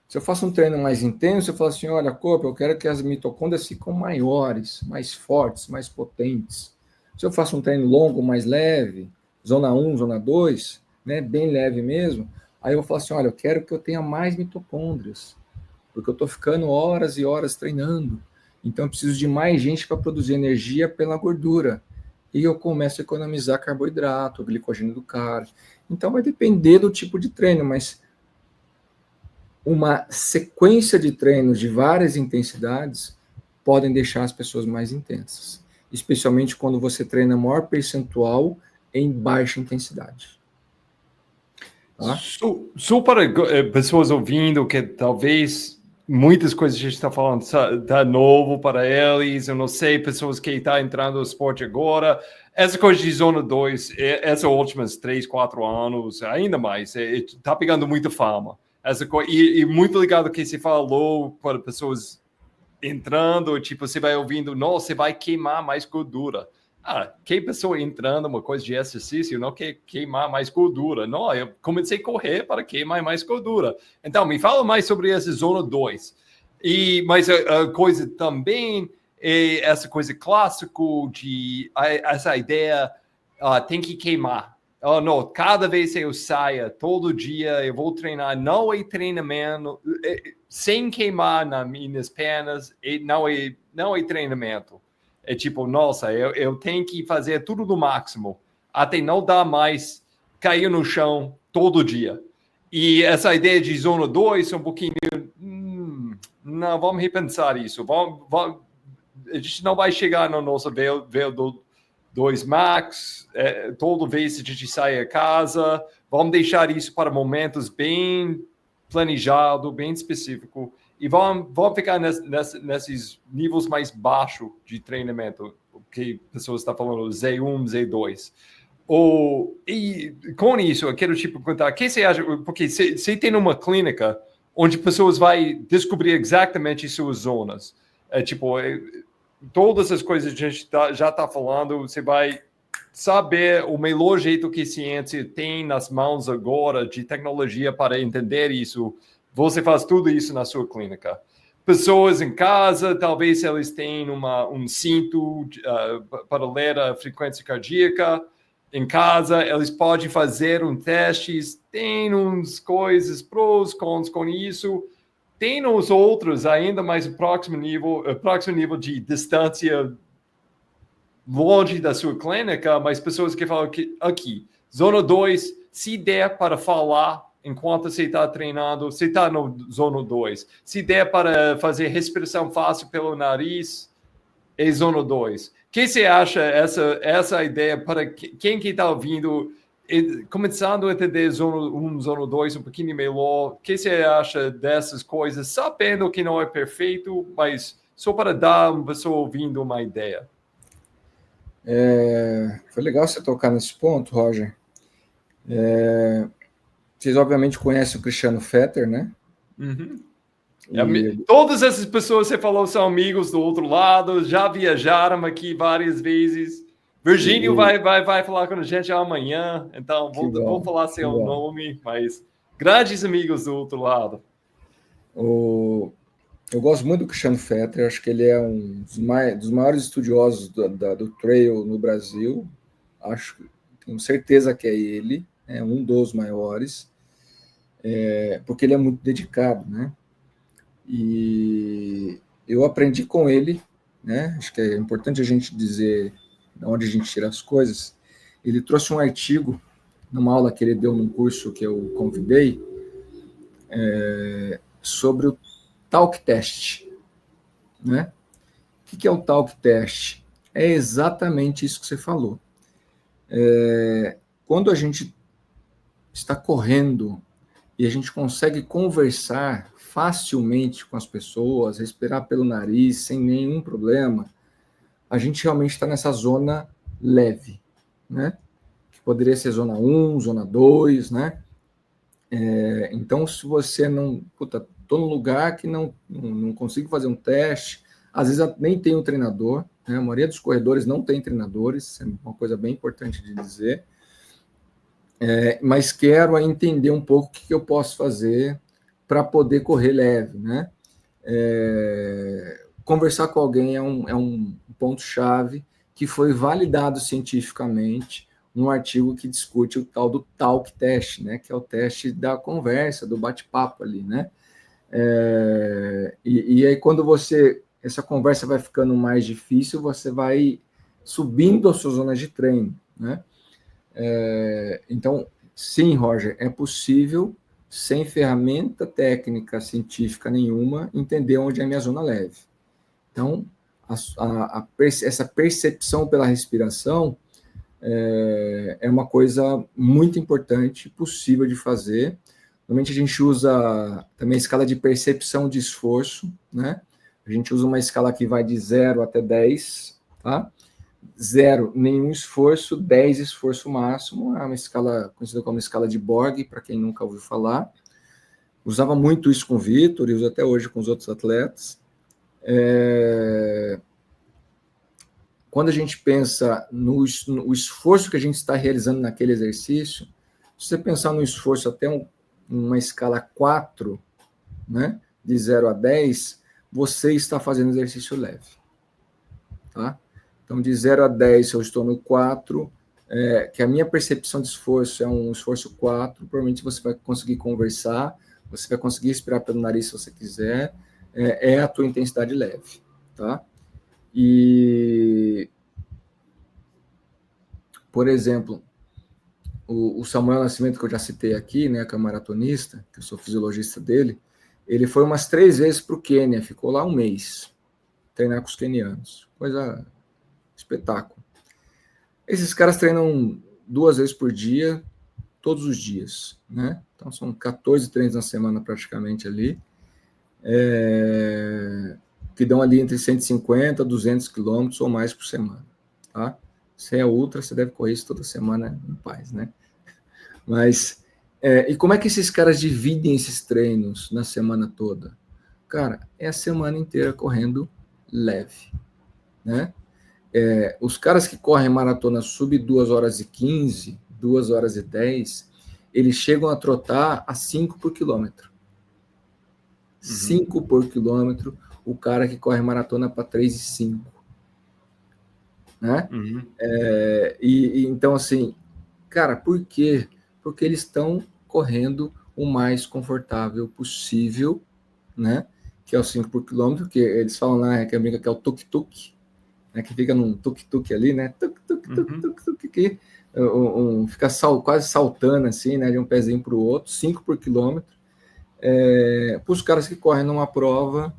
Se eu faço um treino mais intenso, eu falo assim, olha, corpo, eu quero que as mitocôndrias fiquem maiores, mais fortes, mais potentes. Se eu faço um treino longo, mais leve, zona 1, zona 2, né, bem leve mesmo, aí eu vou falar assim, olha, eu quero que eu tenha mais mitocôndrias, porque eu estou ficando horas e horas treinando. Então eu preciso de mais gente para produzir energia pela gordura. E eu começo a economizar carboidrato, glicogênio do cara. Então vai depender do tipo de treino, mas uma sequência de treinos de várias intensidades podem deixar as pessoas mais intensas, especialmente quando você treina maior percentual em baixa intensidade. Tá? Só para pessoas ouvindo que talvez muitas coisas que a gente está falando está novo para eles, eu não sei, pessoas que estão entrando no esporte agora, essa coisa de zona 2, essas últimas 3, 4 anos, ainda mais, está pegando muita fama. Essa coisa, e muito ligado ao que você falou para pessoas entrando, tipo, você vai ouvindo, não, você vai queimar mais gordura. Que pessoa entrando uma coisa de exercício não quer queimar mais gordura. Não, eu comecei a correr para queimar mais gordura. Então, me fala mais sobre essa zona 2. Mas a coisa também é essa coisa clássica de essa ideia, tem que queimar. Não, cada vez que eu saia, todo dia eu vou treinar, não é treinamento, sem queimar nas minhas pernas, não é treinamento. É tipo, nossa, eu tenho que fazer tudo no máximo, até não dar mais, cair no chão todo dia. E essa ideia de zona 2 é um pouquinho, não, vamos repensar isso. A gente não vai chegar no nosso VO2 Max, toda vez que a gente sai a casa, vamos deixar isso para momentos bem planejados, bem específicos, e vamos ficar nesses níveis mais baixos de treinamento, que pessoas estão falando, Z1, Z2. E com isso, eu quero te perguntar, o que você acha, porque você tem uma clínica onde pessoas vão descobrir exatamente suas zonas, todas as coisas que a gente já está falando, você vai saber o melhor jeito que a ciência tem nas mãos agora de tecnologia para entender isso. Você faz tudo isso na sua clínica. Pessoas em casa, talvez eles tenham um cinto para ler a frequência cardíaca. Em casa, eles podem fazer testes, tem uns coisas, prós, cons com isso. Tem os outros ainda mais próximo nível de distância longe da sua clínica, mas pessoas que falam que aqui, zona 2, se der para falar enquanto você está treinando, você está no zona 2. Se der para fazer respiração fácil pelo nariz, é zona 2. O que você acha essa ideia para quem que está ouvindo, começando a entender zona 1, zona 2 um pouquinho melhor? O que você acha dessas coisas, sabendo que não é perfeito, mas só para dar uma pessoa ouvindo uma ideia? Foi legal você tocar nesse ponto, Roger. Vocês obviamente conhecem o Cristiano Fetter, né? Uhum. Todas essas pessoas que você falou são amigos do outro lado, já viajaram aqui várias vezes. Virgínio vai falar com a gente amanhã, então vou falar seu nome, mas grandes amigos do outro lado. Eu gosto muito do Cristiano Fetter, acho que ele é um dos maiores estudiosos do trail no Brasil. Tenho certeza que é ele, é um dos maiores, porque ele é muito dedicado, né? E eu aprendi com ele, né? Acho que é importante a gente dizer de onde a gente tira as coisas. Ele trouxe um artigo numa aula que ele deu num curso que eu convidei, sobre o talk test, né? O que é o talk test? É exatamente isso que você falou. Quando a gente está correndo e a gente consegue conversar facilmente com as pessoas, respirar pelo nariz sem nenhum problema, a gente realmente está nessa zona leve, né? Que poderia ser zona 1, zona 2, né? Então, se você não... Puta, tô num lugar que não consigo fazer um teste, às vezes nem tem um treinador, né? A maioria dos corredores não tem treinadores, é uma coisa bem importante de dizer. Mas quero entender um pouco o que eu posso fazer para poder correr leve, né? Conversar com alguém é um ponto-chave que foi validado cientificamente num artigo que discute o tal do talk test, né? Que é o teste da conversa, do bate-papo ali, né? E aí, quando essa conversa vai ficando mais difícil, você vai subindo as suas zonas de treino, né? Então, sim, Roger, é possível, sem ferramenta técnica científica nenhuma, entender onde é a minha zona leve. Então, essa percepção pela respiração é uma coisa muito importante, possível de fazer. Normalmente a gente usa também a escala de percepção de esforço, né? A gente usa uma escala que vai de 0 até 10, tá? 0, nenhum esforço, 10, esforço máximo. É uma escala conhecida como escala de Borg, para quem nunca ouviu falar. Usava muito isso com o Vitor e uso até hoje com os outros atletas. Quando a gente pensa no esforço que a gente está realizando naquele exercício, se você pensar no esforço até uma escala 4, né, de 0 a 10, você está fazendo exercício leve. Tá? Então, de 0 a 10, se eu estou no 4, que a minha percepção de esforço é um esforço 4, provavelmente você vai conseguir conversar, você vai conseguir respirar pelo nariz se você quiser, é a tua intensidade leve, tá? E, por exemplo, o Samuel Nascimento, que eu já citei aqui, né, que é maratonista, que eu sou fisiologista dele, ele foi umas 3 vezes para o Quênia, ficou lá um mês, treinar com os quenianos. Coisa... espetáculo. Esses caras treinam 2 vezes por dia, todos os dias, né? Então, são 14 treinos na semana, praticamente, ali, que dão ali entre 150 a 200 quilômetros ou mais por semana, tá? Se é ultra, você deve correr isso toda semana em paz, né? Mas, e como é que esses caras dividem esses treinos na semana toda? Cara, é a semana inteira correndo leve, né? Os caras que correm maratona sub 2 horas e 15, 2 horas e 10, eles chegam a trotar a 5 por quilômetro. 5 por quilômetro, o cara que corre maratona para 3 e 5. Né? Então, assim, cara, por quê? Porque eles estão correndo o mais confortável possível, né? Que é o 5 por quilômetro, que eles falam lá, que a brinca que é o tuk-tuk, né, que fica num tuk-tuk ali, né? Tuk-tuk, que fica quase saltando assim, né? De um pezinho para o outro, 5 por quilômetro. Para os caras que correm numa prova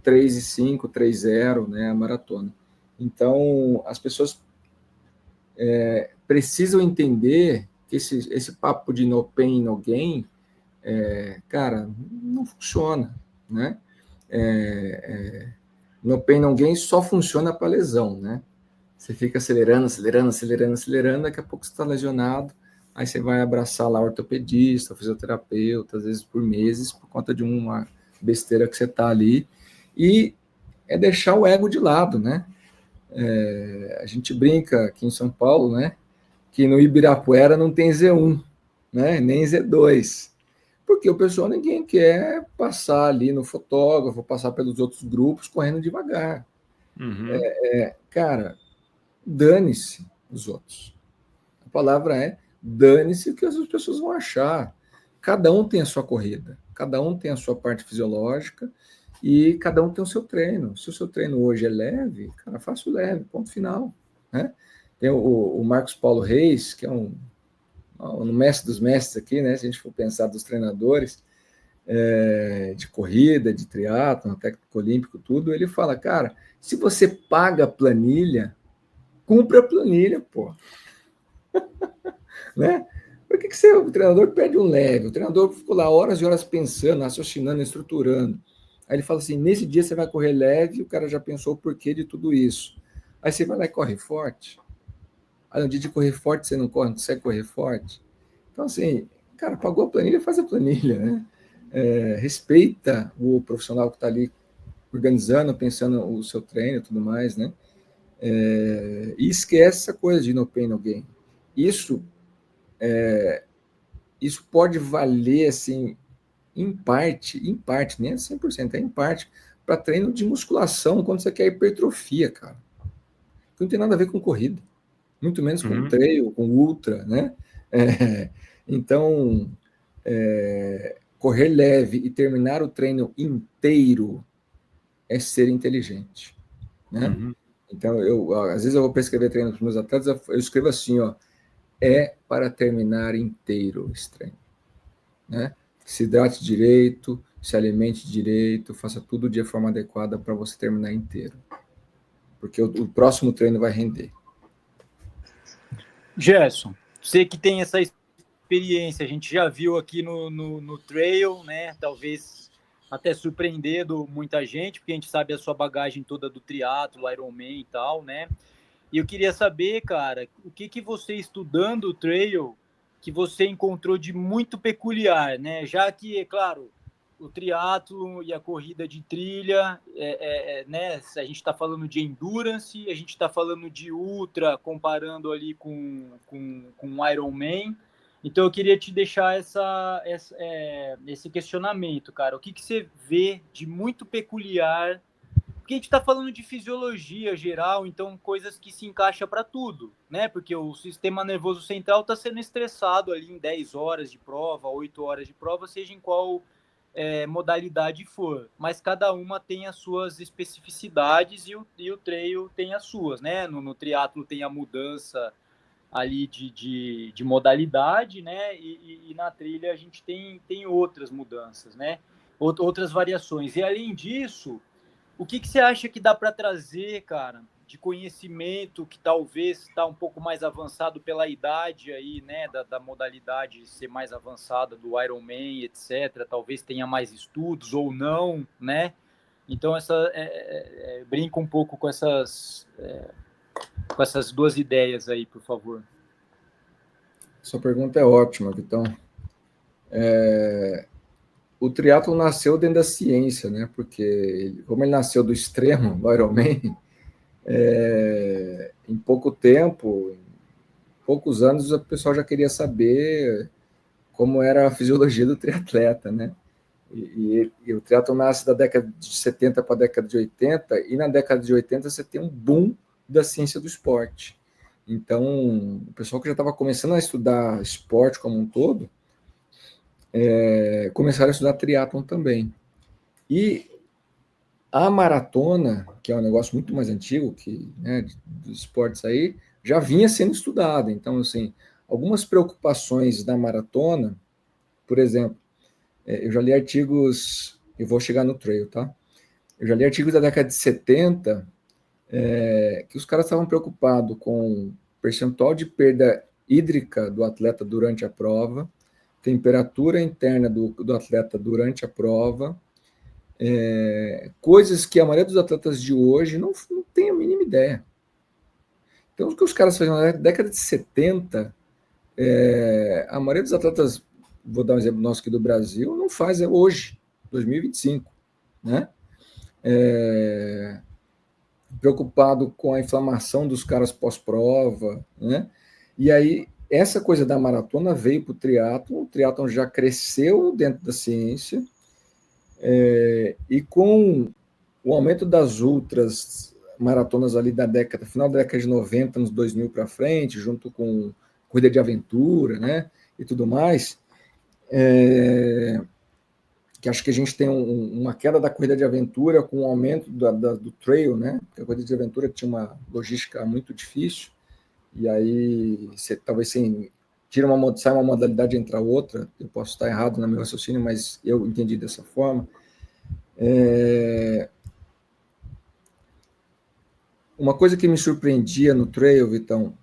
3 e 5, 3-0, né? A maratona. Então, as pessoas precisam entender que esse papo de no pain, no gain, cara, não funciona, né? No pain, no gain só funciona para lesão, né? Você fica acelerando, daqui a pouco você está lesionado, aí você vai abraçar lá o ortopedista, o fisioterapeuta, às vezes por meses, por conta de uma besteira que você está ali, e é deixar o ego de lado, né? A gente brinca aqui em São Paulo, né? Que no Ibirapuera não tem Z1, né? Nem Z2. Porque o pessoal, ninguém quer passar ali no fotógrafo, passar pelos outros grupos correndo devagar. Uhum. Cara, dane-se os outros. A palavra é dane-se o que as pessoas vão achar. Cada um tem a sua corrida, cada um tem a sua parte fisiológica e cada um tem o seu treino. Se o seu treino hoje é leve, cara, faça o leve, ponto final. Né? Tem o Marcos Paulo Reis, que é um mestre dos mestres aqui, né? Se a gente for pensar dos treinadores de corrida, de triatlon, técnico olímpico, tudo, ele fala, cara, se você paga a planilha, cumpre a planilha, pô. Né? Por que o treinador pede um leve? O treinador ficou lá horas e horas pensando, raciocinando, estruturando. Aí ele fala assim: nesse dia você vai correr leve, e o cara já pensou o porquê de tudo isso. Aí você vai lá e corre forte. Aí no dia de correr forte você não corre, não consegue correr forte. Então, assim, cara, pagou a planilha, faz a planilha, né? Respeita o profissional que está ali organizando, pensando o seu treino e tudo mais, né? E esquece essa coisa de no pain, no gain. Isso pode valer, assim, em parte, nem é 100%, é em parte, para treino de musculação, quando você quer hipertrofia, cara. Que não tem nada a ver com corrida, muito menos com trail, com ultra, né? Então, correr leve e terminar o treino inteiro é ser inteligente, né? Uhum. Então, às vezes eu vou prescrever treino para os meus atletas, eu escrevo assim, ó, para terminar inteiro esse treino, né? Se hidrate direito, se alimente direito, faça tudo de forma adequada para você terminar inteiro. Porque o próximo treino vai render. Gerson, você que tem essa experiência, a gente já viu aqui no trail, né? Talvez até surpreendendo muita gente, porque a gente sabe a sua bagagem toda do triatlo, Ironman e tal, né? E eu queria saber, cara, o que você estudando o trail que você encontrou de muito peculiar, né? Já que, é claro, o triatlo e a corrida de trilha, né? A gente está falando de endurance, a gente está falando de ultra, comparando ali com Ironman. Então eu queria te deixar esse questionamento, cara. O que você vê de muito peculiar? Porque a gente está falando de fisiologia geral, então coisas que se encaixam para tudo, né? Porque o sistema nervoso central está sendo estressado ali em 10 horas de prova, 8 horas de prova, seja em qual modalidade for. Mas cada uma tem as suas especificidades e o trail tem as suas, né? No triatlo tem a mudança ali de modalidade, né? E na trilha a gente tem outras mudanças, né? Outras variações. E além disso, o que você acha que dá para trazer, cara, de conhecimento que talvez está um pouco mais avançado pela idade aí, né, da modalidade ser mais avançada do Ironman, etc. Talvez tenha mais estudos ou não, né? Então brinca um pouco com essas duas ideias aí, por favor. Sua pergunta é ótima, Vitão. O triatlo nasceu dentro da ciência, né? Porque como ele nasceu do extremo, do Ironman, em pouco tempo, em poucos anos, o pessoal já queria saber como era a fisiologia do triatleta, né? E o triatlo nasce da década de 70 para a década de 80, e na década de 80 você tem um boom da ciência do esporte. Então, o pessoal que já estava começando a estudar esporte como um todo, começaram a estudar triatlon também. E a maratona, que é um negócio muito mais antigo que, né, dos esportes aí, já vinha sendo estudada. Então, assim, algumas preocupações da maratona, por exemplo, eu já li artigos, eu vou chegar no trail, tá? Eu já li artigos da década de 70 que os caras estavam preocupados com o percentual de perda hídrica do atleta durante a prova, temperatura interna do atleta durante a prova, coisas que a maioria dos atletas de hoje não tem a mínima ideia. Então, o que os caras faziam na década de 70, a maioria dos atletas, vou dar um exemplo nosso aqui do Brasil, não faz hoje, 2025, né? Preocupado com a inflamação dos caras pós-prova, né? E aí essa coisa da maratona veio para o triatlon já cresceu dentro da ciência, e com o aumento das ultras maratonas ali final da década de 90, nos 2000 para frente, junto com corrida de aventura, né, e tudo mais, que acho que a gente tem uma queda da corrida de aventura com o aumento do trail, né, porque a corrida de aventura tinha uma logística muito difícil, e aí talvez sim, sai uma modalidade e entra outra, eu posso estar errado no meu raciocínio, mas eu entendi dessa forma. Uma coisa que me surpreendia no trail, Vitão,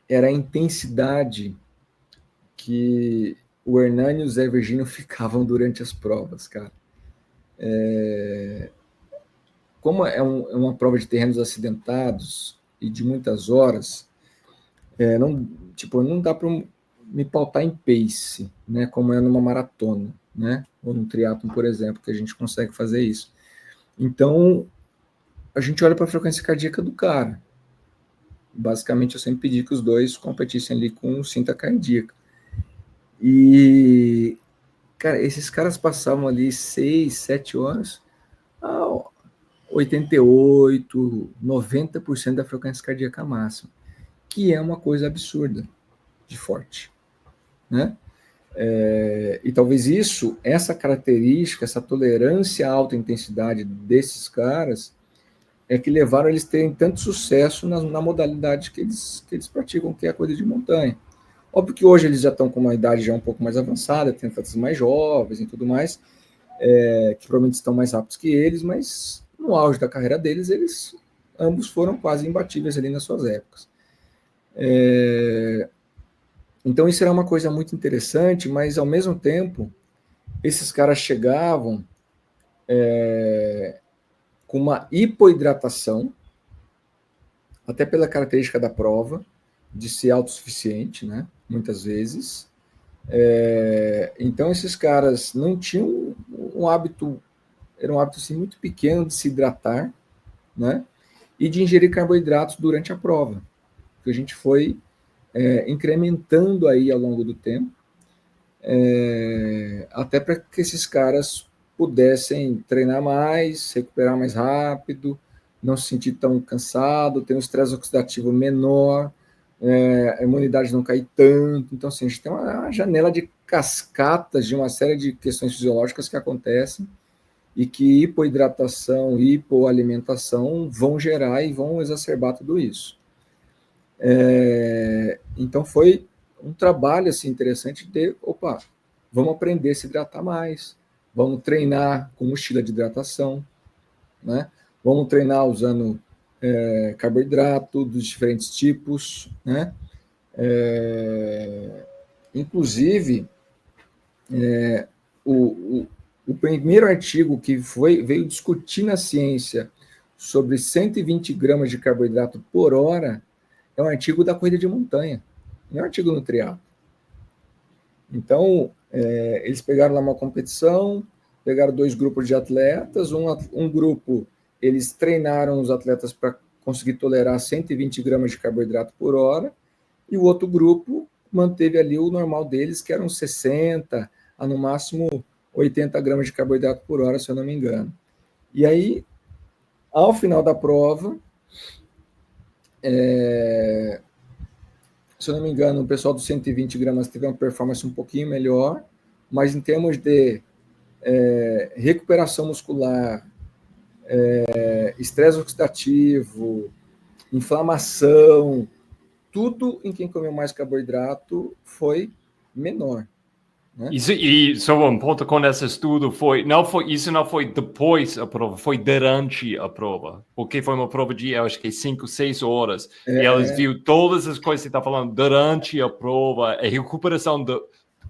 era a intensidade que o Hernani e o Zé Virgínio ficavam durante as provas, cara. Como é uma prova de terrenos acidentados e de muitas horas, não dá para me pautar em pace, né, como é numa maratona, né, ou num triatlon, por exemplo, que a gente consegue fazer isso. Então, a gente olha para a frequência cardíaca do cara. Basicamente, eu sempre pedi que os dois competissem ali com cinta cardíaca. E, cara, esses caras passavam ali 6, 7 horas a 88, 90% da frequência cardíaca máxima, que é uma coisa absurda de forte, né? E talvez essa característica, essa tolerância à alta intensidade desses caras, é que levaram eles a terem tanto sucesso na modalidade que eles praticam, que é a corrida de montanha. Óbvio que hoje eles já estão com uma idade já um pouco mais avançada, tem atletas mais jovens e tudo mais, que provavelmente estão mais rápidos que eles, mas no auge da carreira deles, eles ambos foram quase imbatíveis ali nas suas épocas. Então isso era uma coisa muito interessante, mas ao mesmo tempo, esses caras chegavam com uma hipoidratação, até pela característica da prova, de ser autossuficiente, né? Muitas vezes. Então, esses caras não tinham um hábito, era um hábito assim, muito pequeno de se hidratar, né? E de ingerir carboidratos durante a prova, que a gente foi incrementando aí ao longo do tempo, até para que esses caras pudessem treinar mais, recuperar mais rápido, não se sentir tão cansado, ter um estresse oxidativo menor, a imunidade não cair tanto. Então, assim, a gente tem uma janela de cascatas de uma série de questões fisiológicas que acontecem e que hipoidratação e hipoalimentação vão gerar e vão exacerbar tudo isso. Então, foi um trabalho assim, interessante de, vamos aprender a se hidratar mais, vamos treinar com mochila de hidratação, né? Vamos treinar usando carboidrato dos diferentes tipos, né? Inclusive, o primeiro artigo que veio discutir na ciência sobre 120 gramas de carboidrato por hora é um artigo da corrida de montanha, não é um artigo no triatlo. Então, eles pegaram lá uma competição, pegaram 2 grupos de atletas, um grupo, eles treinaram os atletas para conseguir tolerar 120 gramas de carboidrato por hora, e o outro grupo manteve ali o normal deles, que eram 60 a no máximo 80 gramas de carboidrato por hora, se eu não me engano. E aí, ao final da prova, se eu não me engano, o pessoal dos 120 gramas teve uma performance um pouquinho melhor, mas em termos de recuperação muscular, estresse oxidativo, inflamação, tudo em quem comeu mais carboidrato foi menor. Né? E só um ponto com esse estudo isso não foi depois da prova, foi durante a prova, porque foi uma prova de, eu acho que 5, 6 horas, e eles viram todas as coisas que você está falando durante a prova, a recuperação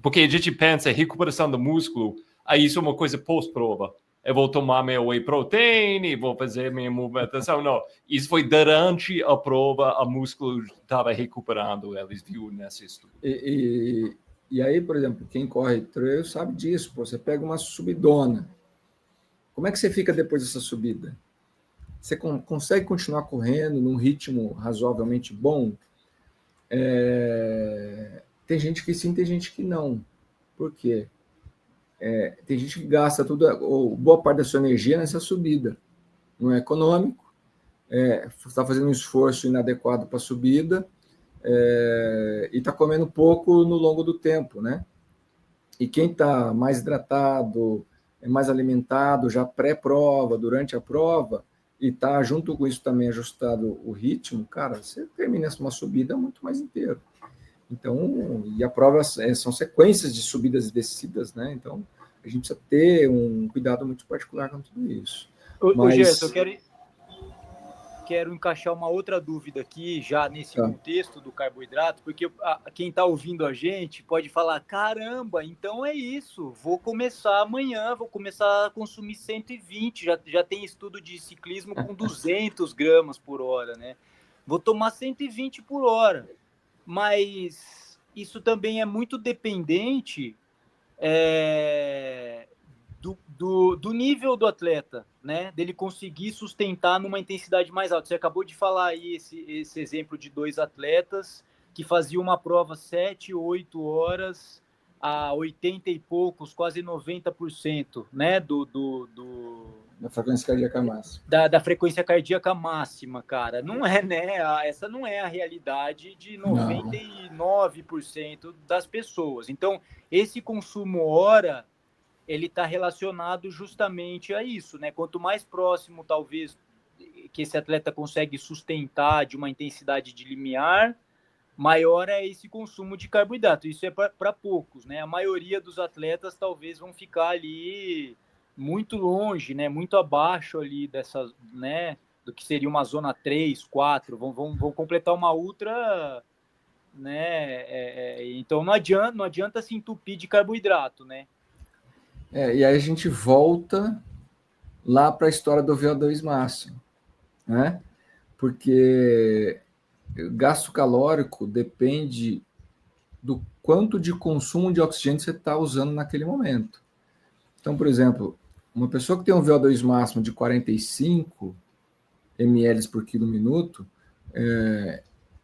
porque a gente pensa, recuperação do músculo, aí isso é uma coisa pós-prova. Eu vou tomar meu whey protein e vou fazer minha movimentação. Não, isso foi durante a prova, o músculo estava recuperando, eles viram nesse estudo. E aí, por exemplo, quem corre trail sabe disso. Você pega uma subidona. Como é que você fica depois dessa subida? Você consegue continuar correndo num ritmo razoavelmente bom? Tem gente que sim, tem gente que não. Por quê? Tem gente que gasta ou boa parte da sua energia nessa subida. Não é econômico, está fazendo um esforço inadequado para a subida, e está comendo pouco no longo do tempo, né? E quem está mais hidratado, mais alimentado, já pré-prova, durante a prova, e está junto com isso também ajustado o ritmo, cara, você termina uma subida muito mais inteiro. Então, e a prova são sequências de subidas e descidas, né? Então, a gente precisa ter um cuidado muito particular com tudo isso. Ô Gerson, eu quero encaixar uma outra dúvida aqui, já nesse contexto do carboidrato, porque quem está ouvindo a gente pode falar, caramba, então é isso, vou começar amanhã, vou começar a consumir 120, já tem estudo de ciclismo com 200 gramas por hora, né? Vou tomar 120 por hora, mas isso também é muito dependente do nível do atleta, né? Dele conseguir sustentar numa intensidade mais alta. Você acabou de falar aí esse exemplo de 2 atletas que faziam uma prova 7, 8 horas a 80 e poucos, quase 90%, né? Da frequência cardíaca máxima. Da frequência cardíaca máxima, cara. Não é, né? Essa não é a realidade de 99% das pessoas. Então, esse consumo hora, ele está relacionado justamente a isso, né? Quanto mais próximo, talvez, que esse atleta consegue sustentar de uma intensidade de limiar, maior é esse consumo de carboidrato. Isso é para poucos, né? A maioria dos atletas talvez vão ficar ali muito longe, né? Muito abaixo ali dessa, né? Do que seria uma zona 3, 4, vão completar uma ultra, né? Então não adianta se entupir de carboidrato, né? E aí a gente volta lá para a história do VO2 máximo, né? Porque o gasto calórico depende do quanto de consumo de oxigênio você está usando naquele momento. Então, por exemplo, uma pessoa que tem um VO2 máximo de 45 ml por quilo minuto,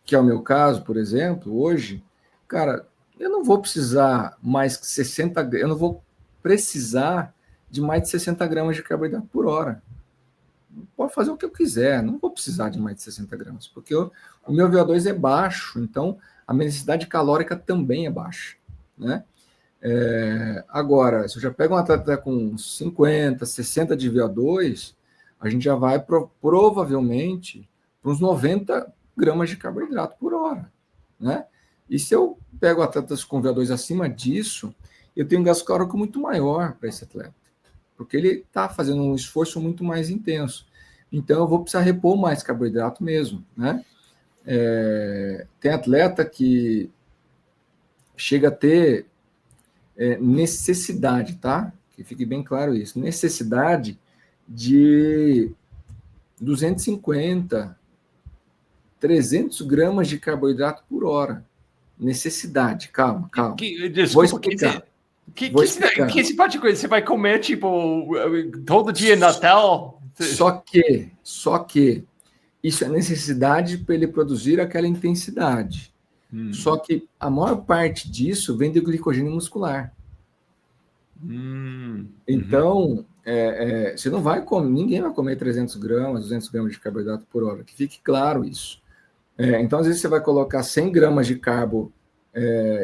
que é o meu caso, por exemplo, hoje, cara, eu não vou precisar mais que 60 gramas, eu não vou precisar de mais de 60 gramas de carboidrato por hora. Pode fazer o que eu quiser, não vou precisar de mais de 60 gramas, porque o meu VO2 é baixo, então a minha necessidade calórica também é baixa, né? Agora, se eu já pego um atleta com 50, 60 de VO2, a gente já vai provavelmente para uns 90 gramas de carboidrato por hora, né? E se eu pego atletas com VO2 acima disso, eu tenho um gasto calórico muito maior para esse atleta, porque ele está fazendo um esforço muito mais intenso. Então, eu vou precisar repor mais carboidrato mesmo, né? Tem atleta que chega a ter necessidade, tá? Que fique bem claro isso. Necessidade de 250, 300 gramas de carboidrato por hora. Necessidade, calma. Desculpa, vou explicar. Que esse tipo de coisa você vai comer, tipo, todo dia Natal? Só que isso é necessidade para ele produzir aquela intensidade. Só que a maior parte disso vem do glicogênio muscular. Então, você não vai comer, ninguém vai comer 300 gramas, 200 gramas de carboidrato por hora, que fique claro isso. Então, às vezes você vai colocar 100 gramas de carbo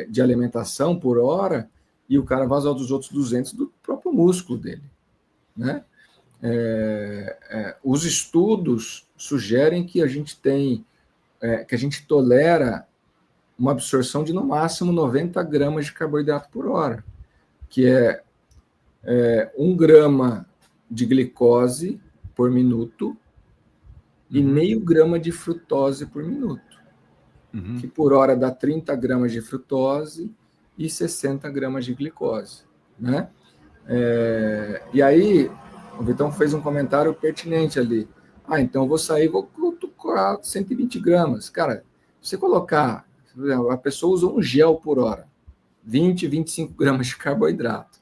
de alimentação por hora e o cara vai usar dos outros 200 do próprio músculo dele, né? Os estudos sugerem que a gente que a gente tolera uma absorção de no máximo 90 gramas de carboidrato por hora, que é 1 grama de glicose por minuto e meio grama de frutose por minuto, que por hora dá 30 gramas de frutose e 60 gramas de glicose, né? E aí, o Vitão fez um comentário pertinente ali. Então eu vou sair, vou colocar 120 gramas. Cara, se você colocar, a pessoa usa um gel por hora, 20, 25 gramas de carboidrato.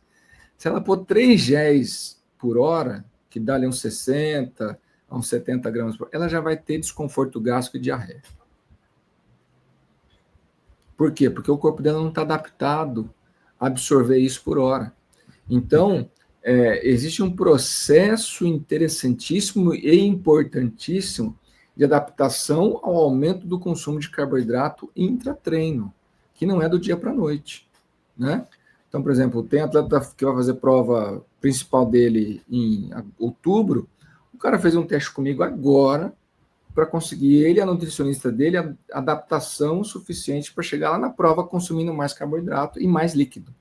Se ela pôr 3 géis por hora, que dá ali uns 60 a uns 70 gramas por hora, ela já vai ter desconforto gástrico e diarreia. Por quê? Porque o corpo dela não está adaptado a absorver isso por hora. Então, existe um processo interessantíssimo e importantíssimo de adaptação ao aumento do consumo de carboidrato intratreino, que não é do dia para a noite, né? Então, por exemplo, tem atleta que vai fazer prova principal dele em outubro, o cara fez um teste comigo agora para conseguir ele e a nutricionista dele a adaptação suficiente para chegar lá na prova consumindo mais carboidrato e mais líquido.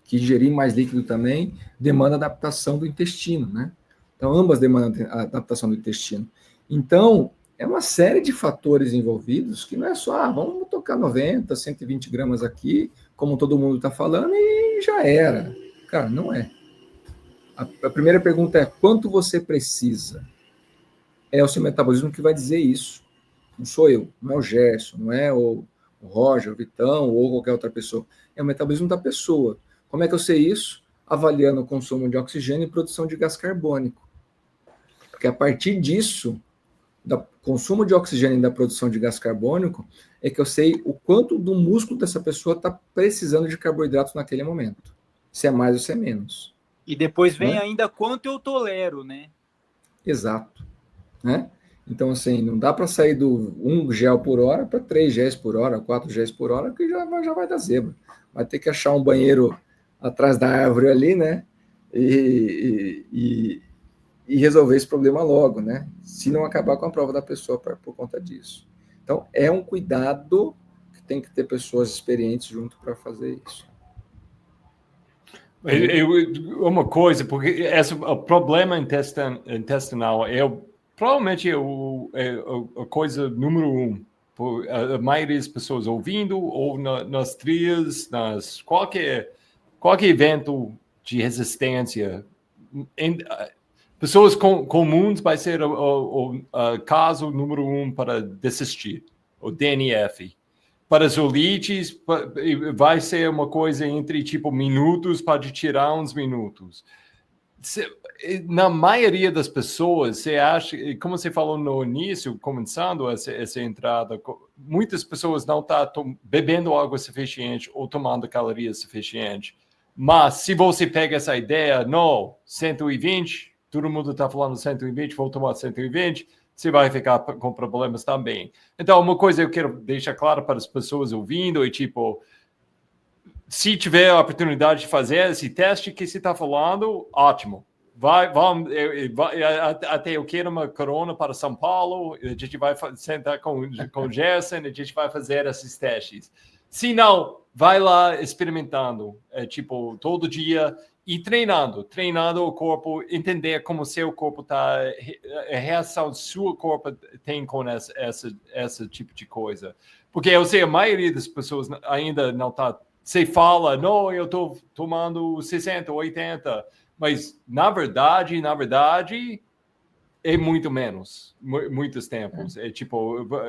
Que ingerir mais líquido também demanda adaptação do intestino, né? Então, ambas demandam a adaptação do intestino. Então, é uma série de fatores envolvidos que não é só, vamos tocar 90, 120 gramas aqui, como todo mundo está falando, e já era. Cara, não é. A primeira pergunta é, quanto você precisa? É o seu metabolismo que vai dizer isso. Não sou eu, não é o Gerson, não é o Roger, o Vitão ou qualquer outra pessoa. É o metabolismo da pessoa. Como é que eu sei isso? Avaliando o consumo de oxigênio e produção de gás carbônico. Porque a partir disso, do consumo de oxigênio e da produção de gás carbônico, é que eu sei o quanto do músculo dessa pessoa está precisando de carboidratos naquele momento. Se é mais ou se é menos. E depois vem ainda quanto eu tolero, né? Exato. Né? Então, assim, não dá para sair do 1 gel por hora para 3 géis por hora, 4 géis por hora, que já vai dar zebra. Vai ter que achar um banheiro atrás da árvore ali, né? E resolver esse problema logo, né? Se não acabar com a prova da pessoa por conta disso. Então, é um cuidado que tem que ter pessoas experientes junto para fazer isso. Uma coisa, porque o problema intestinal provavelmente a coisa número 1. A maioria das pessoas ouvindo, ou nas trilhas, qualquer evento de resistência, pessoas comuns vai ser o caso número 1 para desistir, o DNF. Para as elites, vai ser uma coisa entre, minutos, pode tirar uns minutos. Na maioria das pessoas, você acha, como você falou no início, começando essa entrada, muitas pessoas não estão bebendo água suficiente ou tomando calorias suficiente. Mas se você pega essa ideia, não, 120, todo mundo está falando 120, vou tomar 120, você vai ficar com problemas também. Então, uma coisa eu quero deixar claro para as pessoas ouvindo é, se tiver a oportunidade de fazer esse teste que você está falando, ótimo. Até eu quero uma corona para São Paulo, a gente vai sentar com o Gerson, a gente vai fazer esses testes. Se não, vai lá experimentando, todo dia, e treinando o corpo, entender como seu corpo está, a reação do seu corpo tem com esse tipo de coisa. Porque eu sei, a maioria das pessoas ainda não está. Você fala, não, eu estou tomando 60, 80, mas na verdade, é muito menos, muitos tempos.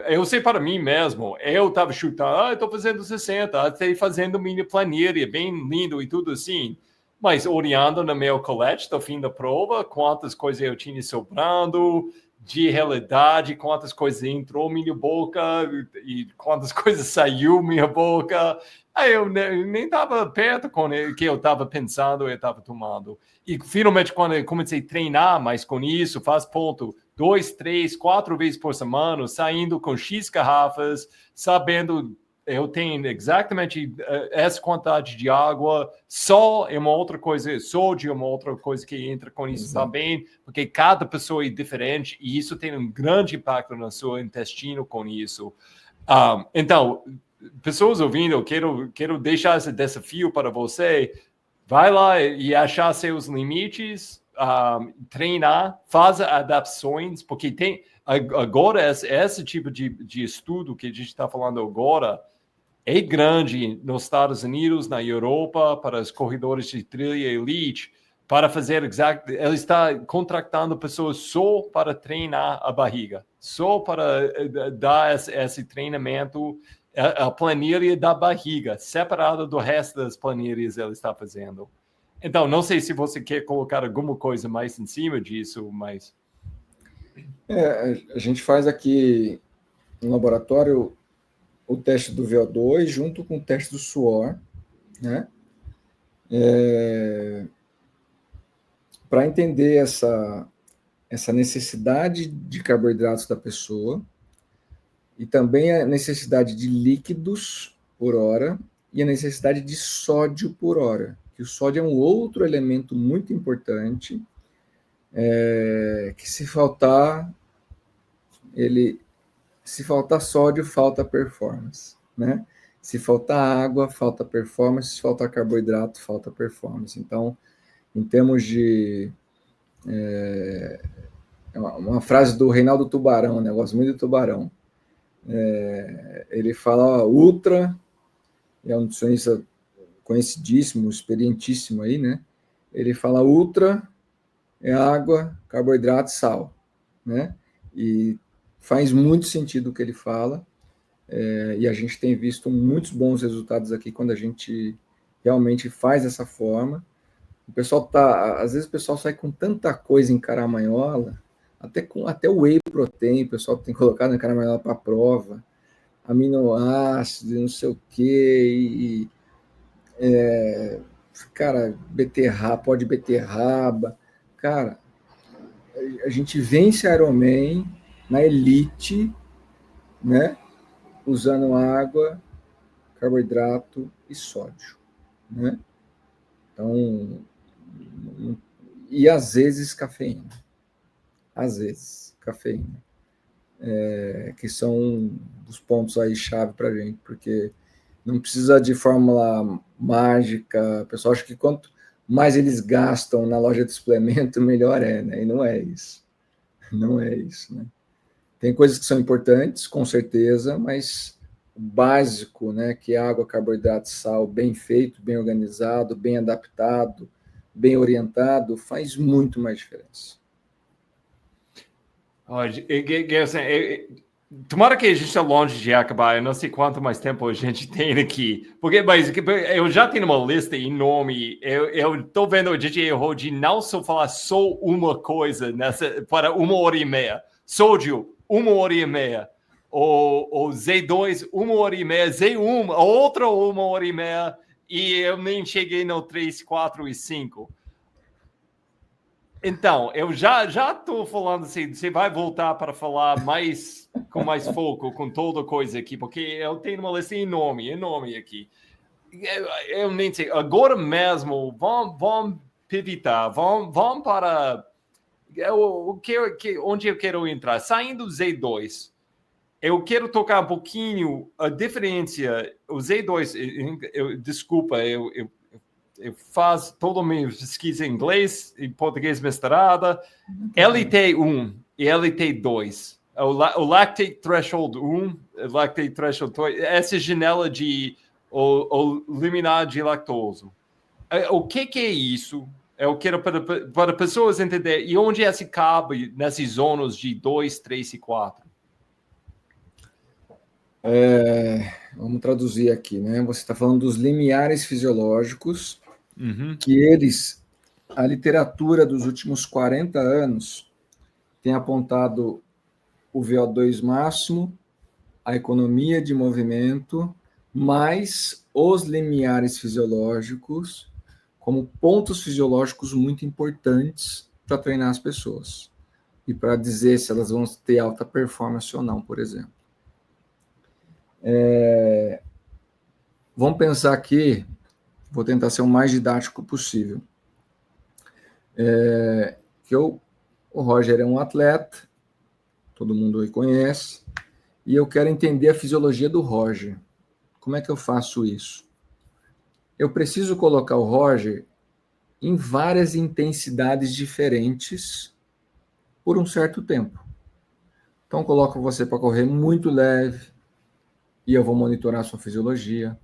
Eu sei para mim mesmo, eu estava chutando, eu estou fazendo 60, até fazendo minha planilha, bem lindo e tudo assim. Mas olhando no meu colete do fim da prova, quantas coisas eu tinha sobrando, de realidade, quantas coisas entrou minha boca e quantas coisas saiu minha boca. Aí eu nem estava perto com o que eu estava pensando, eu estava tomando. E finalmente, quando eu comecei a treinar mais com isso, faz ponto 2, 3, 4 vezes por semana, saindo com X garrafas, sabendo eu tenho exatamente essa quantidade de água, sol é uma outra coisa, sódio é uma outra coisa que entra com isso também, porque cada pessoa é diferente e isso tem um grande impacto no seu intestino com isso. Então, pessoas ouvindo, eu quero deixar esse desafio para você. Vai lá e achar seus limites, treinar, faz adaptações, porque tem agora esse tipo de estudo que a gente está falando agora é grande nos Estados Unidos, na Europa, para os corredores de trilha elite, para fazer ele está contratando pessoas só para treinar a barriga, só para dar esse treinamento, a planilha da barriga, separada do resto das planilhas ele está fazendo. Então, não sei se você quer colocar alguma coisa mais em cima disso, mas... A gente faz aqui no laboratório o teste do VO2 junto com o teste do suor, né? Para entender essa necessidade de carboidratos da pessoa e também a necessidade de líquidos por hora e a necessidade de sódio por hora, que o sódio é um outro elemento muito importante, que se faltar sódio, falta performance, né? Se faltar água, falta performance, se faltar carboidrato, falta performance. Então, em termos de... uma frase do Reinaldo Tubarão, né? Eu gosto muito do Tubarão. Ele fala, ultra, é um nutricionista conhecidíssimo, experientíssimo aí, né? Ele fala, ultra é água, carboidrato e sal, né? E faz muito sentido o que ele fala, e a gente tem visto muitos bons resultados aqui quando a gente realmente faz dessa forma. O pessoal às vezes o pessoal sai com tanta coisa em caramanhola, até o whey protein, o pessoal tem colocado na caramanhola para prova, aminoácidos, não sei o quê, cara, pó de beterraba, cara, a gente vence Ironman na elite, né, usando água, carboidrato e sódio, né? Então, e às vezes cafeína, que são os pontos aí chave para a gente, porque não precisa de fórmula mágica. O pessoal acha que quanto mais eles gastam na loja de suplemento, melhor é, né? E não é isso. Não é isso, né? Tem coisas que são importantes, com certeza, mas o básico, né, que é água, carboidrato, sal, bem feito, bem organizado, bem adaptado, bem orientado, faz muito mais diferença. Tomara que a gente está longe de acabar. Eu não sei quanto mais tempo a gente tem aqui. Mas eu já tenho uma lista enorme. Eu estou vendo a gente errou de não só falar só uma coisa para 1h30. Sódio, 1h30. O Z2, 1h30. Z1, outra 1h30. E eu nem cheguei no 3, 4 e 5. Então, eu já estou falando assim, você vai voltar para falar com mais foco, com toda coisa aqui, porque eu tenho uma lista enorme aqui. Eu nem sei, agora mesmo, vamos pivotar, vamos para onde eu quero entrar. Saindo do Z2, eu quero tocar um pouquinho a diferença, o Z2, desculpa, eu faço toda a minha pesquisa em inglês e português misturada. LT1 e LT2. O lactate threshold 1, lactate threshold 2, essa janela de o limiar de lactose. O que é isso? Eu quero para pessoas entender e onde é se cabe nessas zonas de 2, 3 e 4. Vamos traduzir aqui, né? Você está falando dos limiares fisiológicos, que a literatura dos últimos 40 anos tem apontado o VO2 máximo, a economia de movimento, mais os limiares fisiológicos como pontos fisiológicos muito importantes para treinar as pessoas e para dizer se elas vão ter alta performance ou não, por exemplo. Vamos pensar aqui, vou tentar ser o mais didático possível. O Roger é um atleta, todo mundo aí conhece, e eu quero entender a fisiologia do Roger. Como é que eu faço isso? Eu preciso colocar o Roger em várias intensidades diferentes por um certo tempo. Então, coloco você para correr muito leve, e eu vou monitorar a sua fisiologia.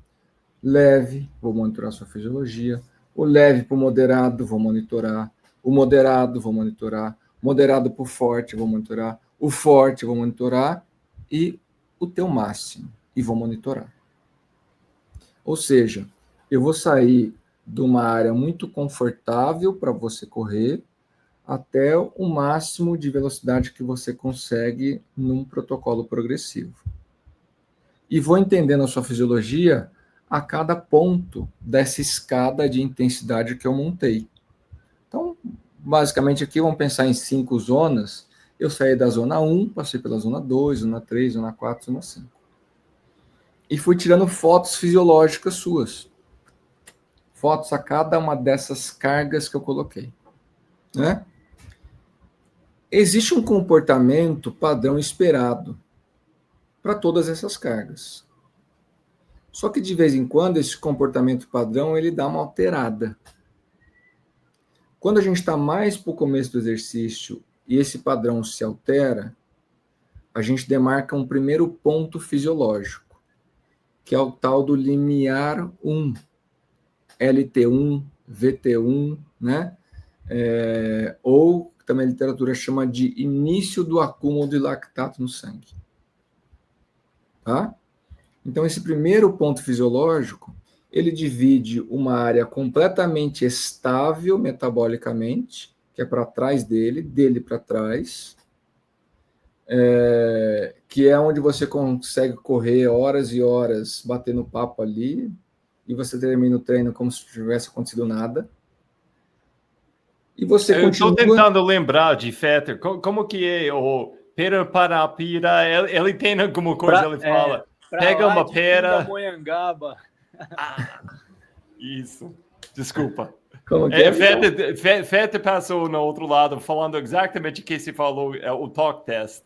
Leve, vou monitorar a sua fisiologia. O leve para o moderado, vou monitorar. O moderado, vou monitorar. Moderado para o forte, vou monitorar. O forte, vou monitorar. E o teu máximo, e vou monitorar. Ou seja, eu vou sair de uma área muito confortável para você correr até o máximo de velocidade que você consegue num protocolo progressivo. e vou entendendo a sua fisiologia a cada ponto dessa escada de intensidade que eu montei. Então, basicamente aqui vamos pensar em 5 zonas. Eu saí da zona 1, passei pela zona 2, zona 3, zona 4, zona 5. E fui tirando fotos fisiológicas suas. Fotos a cada uma dessas cargas que eu coloquei. Né? Existe um comportamento padrão esperado para todas essas cargas. Só que de vez em quando esse comportamento padrão ele dá uma alterada. Quando a gente está mais para o começo do exercício e esse padrão se altera, a gente demarca um primeiro ponto fisiológico, que é o tal do limiar 1, LT1, VT1, né? Ou também a literatura chama de início do acúmulo de lactato no sangue. Tá? Então, esse primeiro ponto fisiológico, ele divide uma área completamente estável metabolicamente, que é para trás dele para trás, que é onde você consegue correr horas e horas batendo papo ali, e você termina o treino como se não tivesse acontecido nada. E você continua... Eu estou tentando lembrar de Fetter, como que é o pera para pira, ele tem alguma coisa, ele fala, pega uma pera... Pindamonhangaba. Isso, desculpa. Como que é? Fetter passou no outro lado falando exatamente o que você falou, o talk test.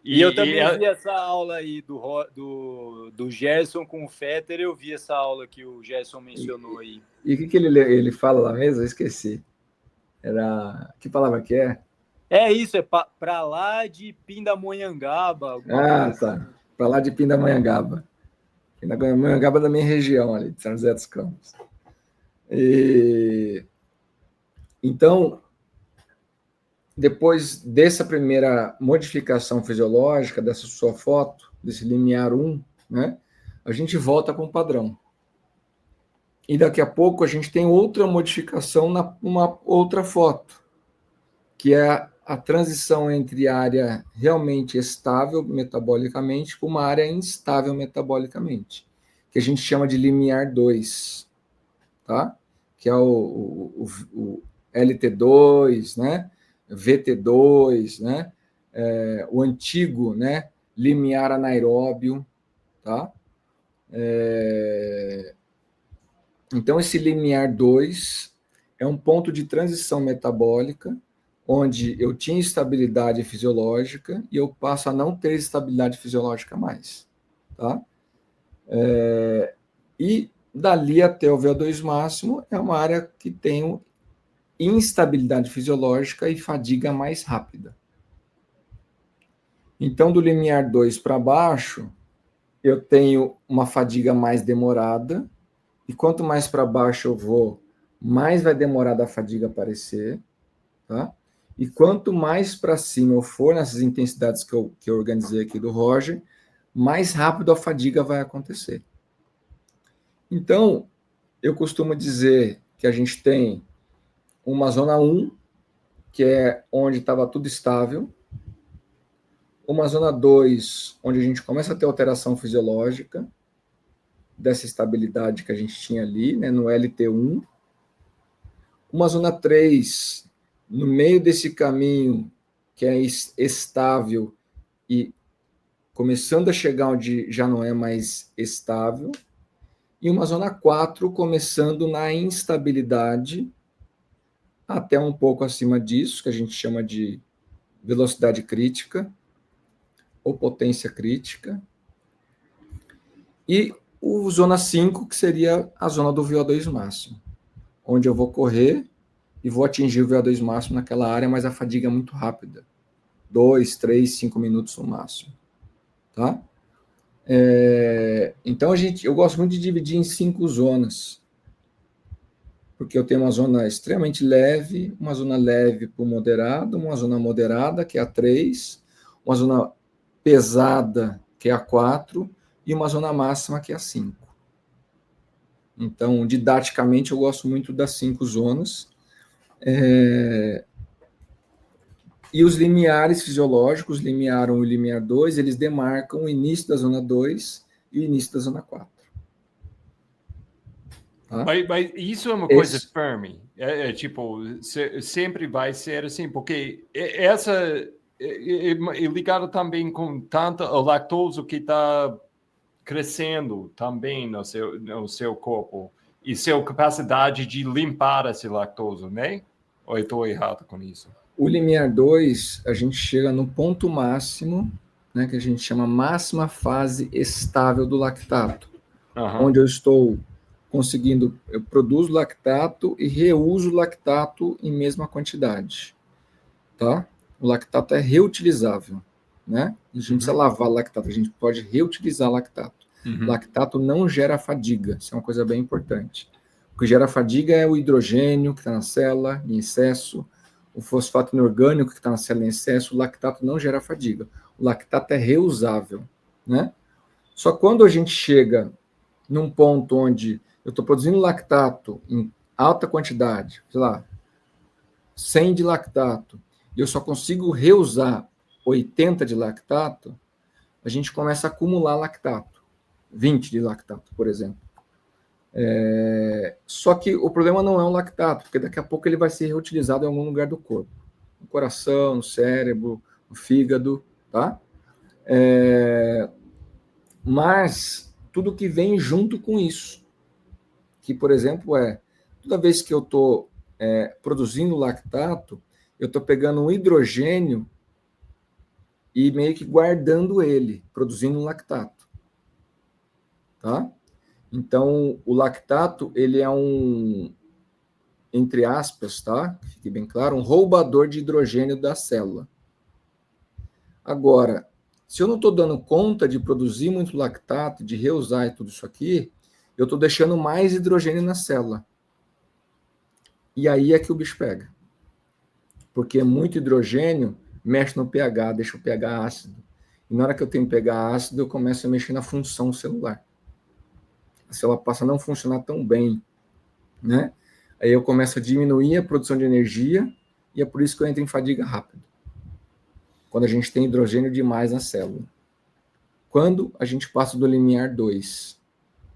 E eu também vi essa aula aí do Gerson com o Fetter, eu vi essa aula que o Gerson mencionou aí. E o que ele fala lá mesmo? Eu esqueci. Que palavra que é? É isso, é para lá de Pindamonhangaba. Tá. Para lá de Pindamonhangaba. Pindamonhangaba é da minha região ali, de São José dos Campos. Então, depois dessa primeira modificação fisiológica, dessa sua foto, desse limiar 1, né, a gente volta com o padrão. E daqui a pouco a gente tem outra modificação numa outra foto, que é a transição entre área realmente estável metabolicamente para uma área instável metabolicamente, que a gente chama de limiar 2, tá? Que é o LT2, né? VT2, né? O antigo, né? Limiar anaeróbio, tá? Então, esse limiar 2 é um ponto de transição metabólica, onde eu tinha estabilidade fisiológica e eu passo a não ter estabilidade fisiológica mais. Tá? E dali até o VO2 máximo é uma área que tem instabilidade fisiológica e fadiga mais rápida. Então, do limiar 2 para baixo, eu tenho uma fadiga mais demorada, e quanto mais para baixo eu vou, mais vai demorar da fadiga aparecer, tá? E quanto mais para cima eu for, nessas intensidades que eu organizei aqui do Roger, mais rápido a fadiga vai acontecer. Então, eu costumo dizer que a gente tem uma zona 1, que é onde estava tudo estável, uma zona 2, onde a gente começa a ter alteração fisiológica, dessa estabilidade que a gente tinha ali, né, no LT1. Uma zona 3, no meio desse caminho, que é estável e começando a chegar onde já não é mais estável. E uma zona 4, começando na instabilidade, até um pouco acima disso, que a gente chama de velocidade crítica, ou potência crítica. E o zona 5, que seria a zona do VO2 máximo, onde eu vou correr e vou atingir o VO2 máximo naquela área, mas a fadiga é muito rápida. 2, 3, 5 minutos no máximo. Tá? Então, eu gosto muito de dividir em 5 zonas, porque eu tenho uma zona extremamente leve, uma zona leve para o moderado, uma zona moderada, que é a 3, uma zona pesada, que é a 4, e uma zona máxima, que é a 5. Então, didaticamente, eu gosto muito das 5 zonas. E os limiares fisiológicos, limiar 1 e limiar 2, eles demarcam o início da zona 2 e o início da zona 4. Tá? Mas isso é uma coisa firme. Tipo, sempre vai ser assim, porque essa é ligado também com tanto o lactose que está crescendo também no seu corpo e sua capacidade de limpar esse lactose, né? Ou eu estou errado com isso? O limiar 2, a gente chega no ponto máximo, né, que a gente chama máxima fase estável do lactato, onde eu estou conseguindo, eu produzo lactato e reuso lactato em mesma quantidade, tá? O lactato é reutilizável, né? A gente não precisa lavar lactato, a gente pode reutilizar lactato. Lactato não gera fadiga, isso é uma coisa bem importante. O que gera fadiga é o hidrogênio que está na célula em excesso, o fosfato inorgânico que está na célula em excesso. O lactato não gera fadiga. O lactato é reusável, né? Só quando a gente chega num ponto onde eu estou produzindo lactato em alta quantidade, sei lá, 100 de lactato, e eu só consigo reusar 80 de lactato, a gente começa a acumular lactato, 20 de lactato, por exemplo. Só que o problema não é o lactato, porque daqui a pouco ele vai ser reutilizado em algum lugar do corpo. No coração, no cérebro, no fígado, tá? Mas tudo que vem junto com isso, que, por exemplo, toda vez que eu estou produzindo lactato, eu estou pegando um hidrogênio e meio que guardando ele, produzindo lactato. Tá? Então, o lactato, ele é entre aspas, tá? Fique bem claro, um roubador de hidrogênio da célula. Agora, se eu não estou dando conta de produzir muito lactato, de reusar e tudo isso aqui, eu estou deixando mais hidrogênio na célula. E aí é que o bicho pega. Porque muito hidrogênio mexe no pH, deixa o pH ácido. E na hora que eu tenho pH ácido, eu começo a mexer na função celular. A célula passa a não funcionar tão bem, né? Aí eu começo a diminuir a produção de energia e é por isso que eu entro em fadiga rápida. Quando a gente tem hidrogênio demais na célula. Quando a gente passa do limiar 2.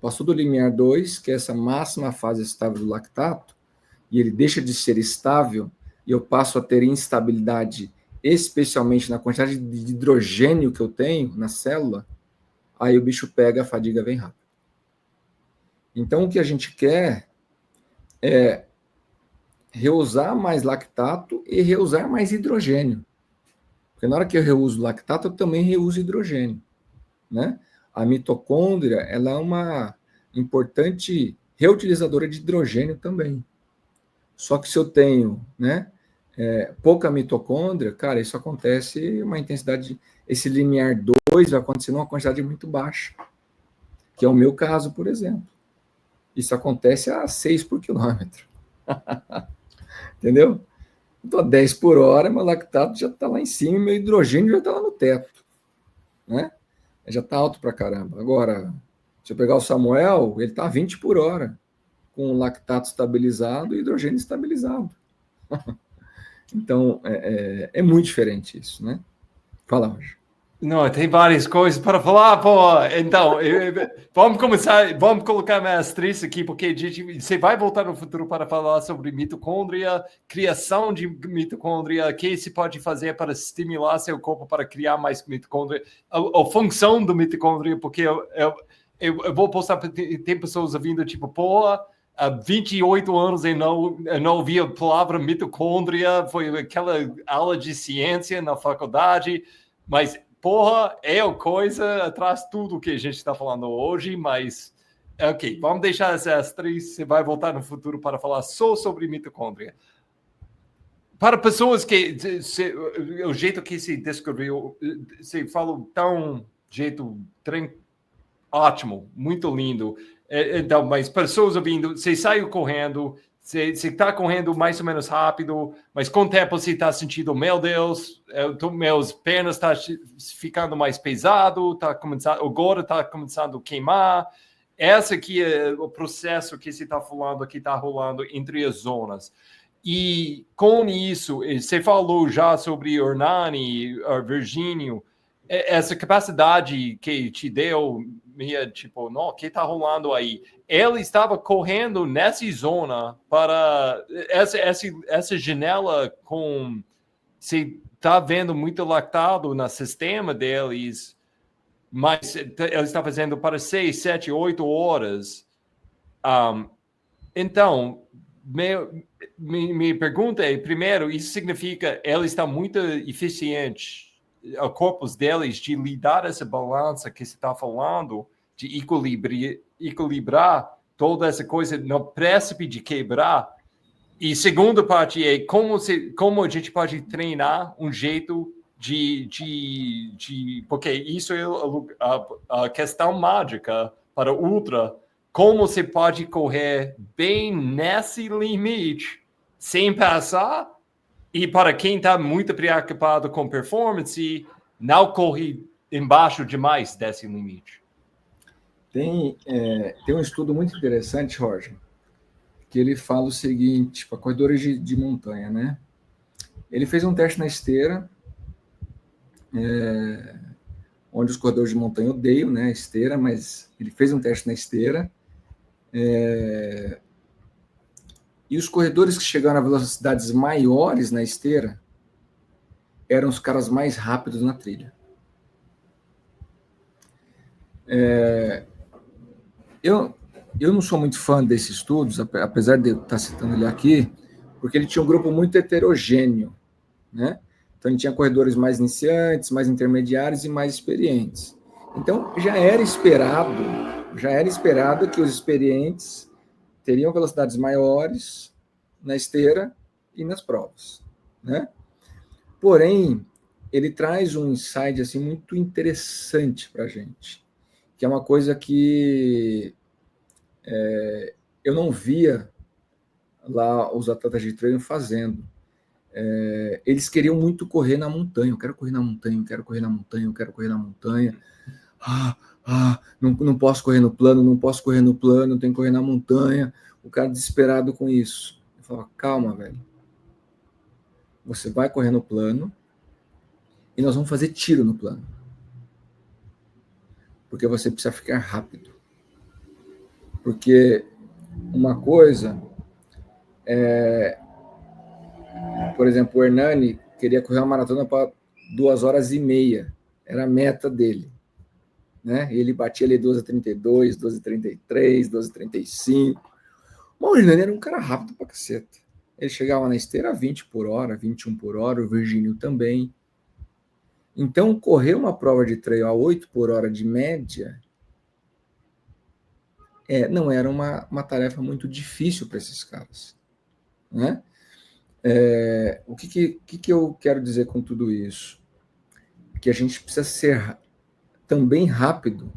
Passou do limiar 2, que é essa máxima fase estável do lactato, e ele deixa de ser estável, e eu passo a ter instabilidade, especialmente na quantidade de hidrogênio que eu tenho na célula, aí o bicho pega, a fadiga vem rápido. Então, o que a gente quer é reusar mais lactato e reusar mais hidrogênio. Porque na hora que eu reuso lactato, eu também reuso hidrogênio, né? A mitocôndria, ela é uma importante reutilizadora de hidrogênio também. Só que se eu tenho, né, pouca mitocôndria, cara, isso acontece uma intensidade, esse limiar 2 vai acontecer numa quantidade muito baixa, que é o meu caso, por exemplo. Isso acontece a 6 por quilômetro. Entendeu? Estou a 10 por hora, meu lactato já está lá em cima, meu hidrogênio já está lá no teto, né? Já está alto para caramba. Agora, se eu pegar o Samuel, ele está a 20 por hora, com o lactato estabilizado e hidrogênio estabilizado. Então, é muito diferente isso, né? Fala, Roger. Não, tem várias coisas para falar, pô. Então, vamos começar, vamos colocar mais triste aqui, porque você vai voltar no futuro para falar sobre mitocôndria, criação de mitocôndria, o que se pode fazer para estimular seu corpo para criar mais mitocôndria, a função do mitocôndria, porque eu vou postar, tem pessoas ouvindo, tipo, pô, há 28 anos eu não ouvi a palavra mitocôndria, foi aquela aula de ciência na faculdade, mas porra, é a coisa atrás de tudo que a gente está falando hoje, mas ok, vamos deixar essas três, você vai voltar no futuro para falar só sobre mitocôndria. Para pessoas que, o jeito que se descreveu, você falou tão jeito ótimo, muito lindo, então, mas pessoas ouvindo, você saiu correndo, você está correndo mais ou menos rápido, mas com o tempo você está sentindo, meu Deus, meus pernas estão ficando mais pesado, agora está começando a queimar. Esse aqui é o processo que você está falando, que está rolando entre as zonas. E com isso, você falou já sobre Hernani, Virgínio, essa capacidade que te deu, tipo, não, o que está rolando aí? Ele estava correndo nessa zona para essa janela com... Você está vendo muito lactado no sistema deles, mas ele está fazendo para 6, 7, 8 horas. Então, minha pergunta é, primeiro, isso significa que ele está muito eficiente, o corpus deles, de lidar essa balança que você está falando, de equilibrar toda essa coisa no précipice de quebrar. E segunda parte é como a gente pode treinar um jeito porque isso é a questão mágica para ultra, como você pode correr bem nesse limite sem passar, e para quem está muito preocupado com performance, não correr embaixo demais desse limite. Tem um estudo muito interessante, Roger, que ele fala o seguinte, para corredores de montanha, né? Ele fez um teste na esteira, onde os corredores de montanha odeiam, né, a esteira, mas ele fez um teste na esteira, e os corredores que chegaram a velocidades maiores na esteira eram os caras mais rápidos na trilha. Eu não sou muito fã desses estudos, apesar de eu estar citando ele aqui, porque ele tinha um grupo muito heterogêneo, né? Então, ele tinha corredores mais iniciantes, mais intermediários e mais experientes. Então, já era esperado que os experientes teriam velocidades maiores na esteira e nas provas, né? Porém, ele traz um insight assim, muito interessante para a gente, que é uma coisa que eu não via lá os atletas de treino fazendo. Eles queriam muito correr na montanha. Eu quero correr na montanha, eu quero correr na montanha, eu quero correr na montanha. Não posso correr no plano, não posso correr no plano, tem que correr na montanha. O cara desesperado com isso. Eu falava, calma, velho. Você vai correr no plano e nós vamos fazer tiro no plano. Porque você precisa ficar rápido. Porque uma coisa por exemplo, o Hernani queria correr uma maratona para 2h30. Era a meta dele. Né? Ele batia ali 12h32, 12h33, 12h35. Mas o Hernani era um cara rápido pra caceta. Ele chegava na esteira a 20 por hora, 21 por hora, o Virgínio também. Então, correr uma prova de trail a 8 por hora de média não era uma tarefa muito difícil para esses caras. Né? O que eu quero dizer com tudo isso? Que a gente precisa ser também rápido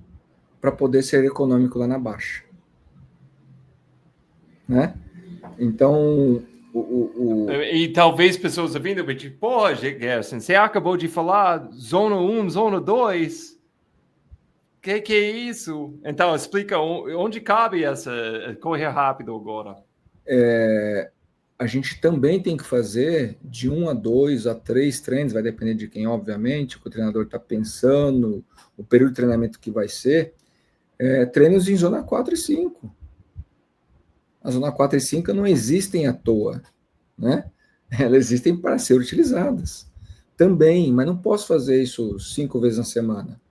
para poder ser econômico lá na baixa. Né? Então, E talvez pessoas ouvindo, tipo, pô, Gerson, você acabou de falar zona 1, zona 2. Que é isso? Então, explica onde cabe essa correr rápido agora. A gente também tem que fazer de 1 a 2 a 3 treinos, vai depender de quem, obviamente, o que o treinador está pensando, o período de treinamento que vai ser, treinos em zona 4 e 5. A zona 4 e 5 não existem à toa, né? Elas existem para ser utilizadas também, mas não posso fazer isso 5 vezes na semana.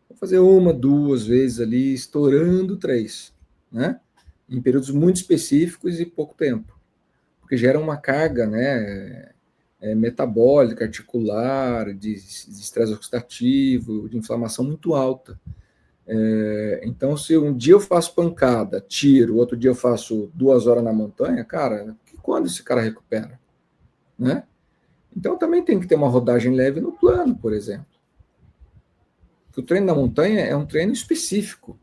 Vou fazer 1, 2 vezes ali, estourando 3, né? Em períodos muito específicos e pouco tempo. Porque gera uma carga, né, metabólica, articular, de estresse oxidativo, de inflamação muito alta. Então, se um dia eu faço pancada, tiro, outro dia eu faço 2 horas na montanha, cara, quando esse cara recupera? Né? Então, também tem que ter uma rodagem leve no plano, por exemplo. Porque o treino na montanha é um treino específico.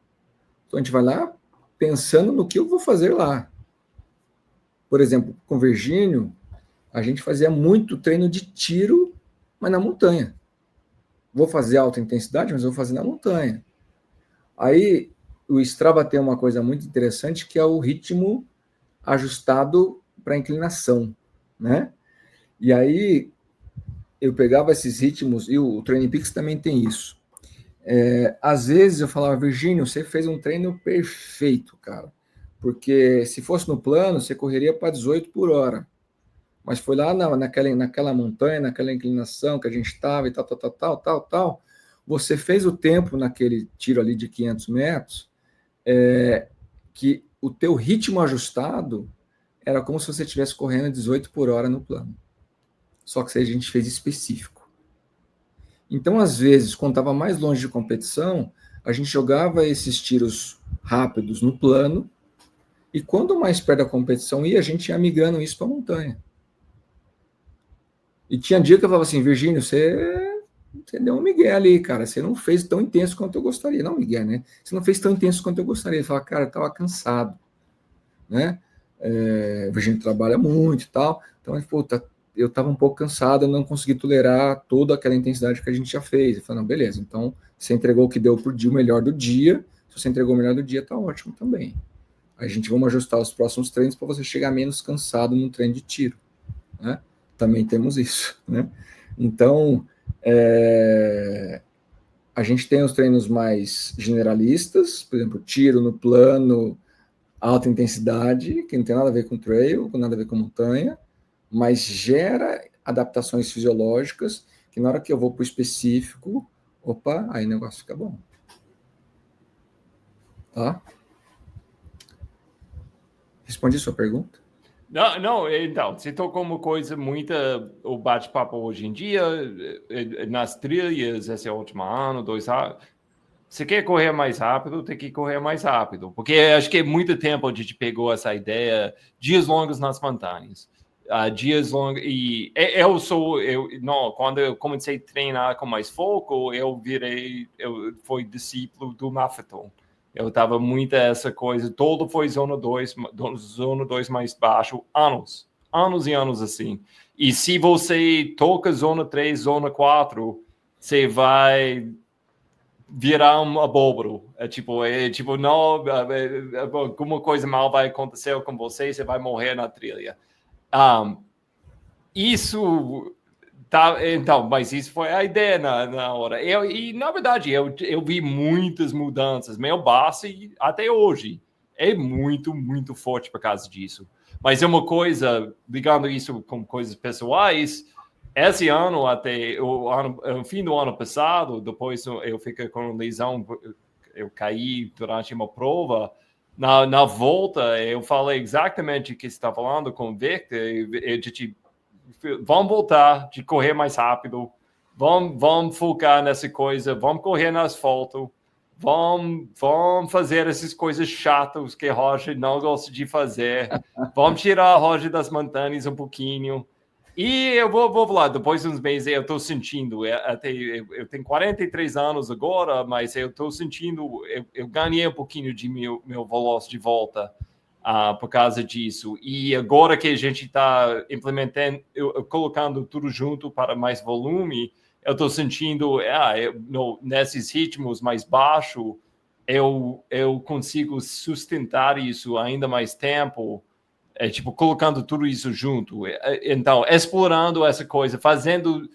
Então, a gente vai lá pensando no que eu vou fazer lá. Por exemplo, com o Virgínio, a gente fazia muito treino de tiro, mas na montanha. Vou fazer alta intensidade, mas vou fazer na montanha. Aí, o Strava tem uma coisa muito interessante, que é o ritmo ajustado para inclinação, né? E aí, eu pegava esses ritmos, e o Training Peaks também tem isso. Às vezes eu falava, Virgínio, você fez um treino perfeito, cara. Porque se fosse no plano, você correria para 18 por hora. Mas foi lá naquela montanha, naquela inclinação que a gente estava e tal. Você fez o tempo naquele tiro ali de 500 metros, que o teu ritmo ajustado era como se você estivesse correndo 18 por hora no plano. Só que a gente fez específico. Então, às vezes, quando estava mais longe de competição, a gente jogava esses tiros rápidos no plano, e quando mais perto da competição ia, a gente ia migrando isso para a montanha. E tinha dia que eu falava assim, Virgínio, você deu um migué ali, cara, você não fez tão intenso quanto eu gostaria. Não migué, né? Você não fez tão intenso quanto eu gostaria. Ele falava, cara, eu estava cansado, né? O Virgínio trabalha muito e tal, então, puta, eu estava um pouco cansado, eu não consegui tolerar toda aquela intensidade que a gente já fez. Eu falei, não, beleza, então você entregou o que deu por dia, o melhor do dia, se você entregou o melhor do dia, tá ótimo também. A gente vamos ajustar os próximos treinos para você chegar menos cansado no treino de tiro, né? Também temos isso, né? Então, a gente tem os treinos mais generalistas, por exemplo, tiro no plano, alta intensidade, que não tem nada a ver com trail, com nada a ver com montanha, mas gera adaptações fisiológicas que na hora que eu vou para o específico, opa, aí o negócio fica bom. Tá? Respondi a sua pergunta? Não, então, você tocou uma coisa muito, o bate-papo hoje em dia, nas trilhas, esse último ano, 2 anos, você quer correr mais rápido, tem que correr mais rápido, porque acho que é muito tempo a gente pegou essa ideia, dias longos nas montanhas, dias longos, e quando eu comecei a treinar com mais foco, eu fui discípulo do Maffetone. Eu estava muito essa coisa, todo foi zona 2 mais baixo, anos e anos assim. E se você toca zona 3, zona 4, você vai virar um abóboro. Não, alguma coisa mal vai acontecer com você, você vai morrer na trilha. Isso... Então, mas isso foi a ideia na hora. Na verdade, eu vi muitas mudanças. Meu base, até hoje, é muito, muito forte por causa disso. Mas é uma coisa, ligando isso com coisas pessoais, esse ano, até o fim do ano passado, depois eu fiquei com lesão, eu caí durante uma prova. Na volta, eu falei exatamente o que você está falando com o Victor. Vamos voltar de correr mais rápido, vamos focar nessa coisa, vamos correr no asfalto, vamos fazer essas coisas chatas que a Roger não gosta de fazer, vamos tirar a Roger das montanhas um pouquinho. E eu vou falar, depois de uns meses eu estou sentindo, eu tenho 43 anos agora, mas eu estou sentindo, eu ganhei um pouquinho de meu veloz de volta. Por causa disso. E agora que a gente está implementando, colocando tudo junto para mais volume, eu estou sentindo, nesses ritmos mais baixos, eu consigo sustentar isso ainda mais tempo, colocando tudo isso junto. Então, explorando essa coisa, fazendo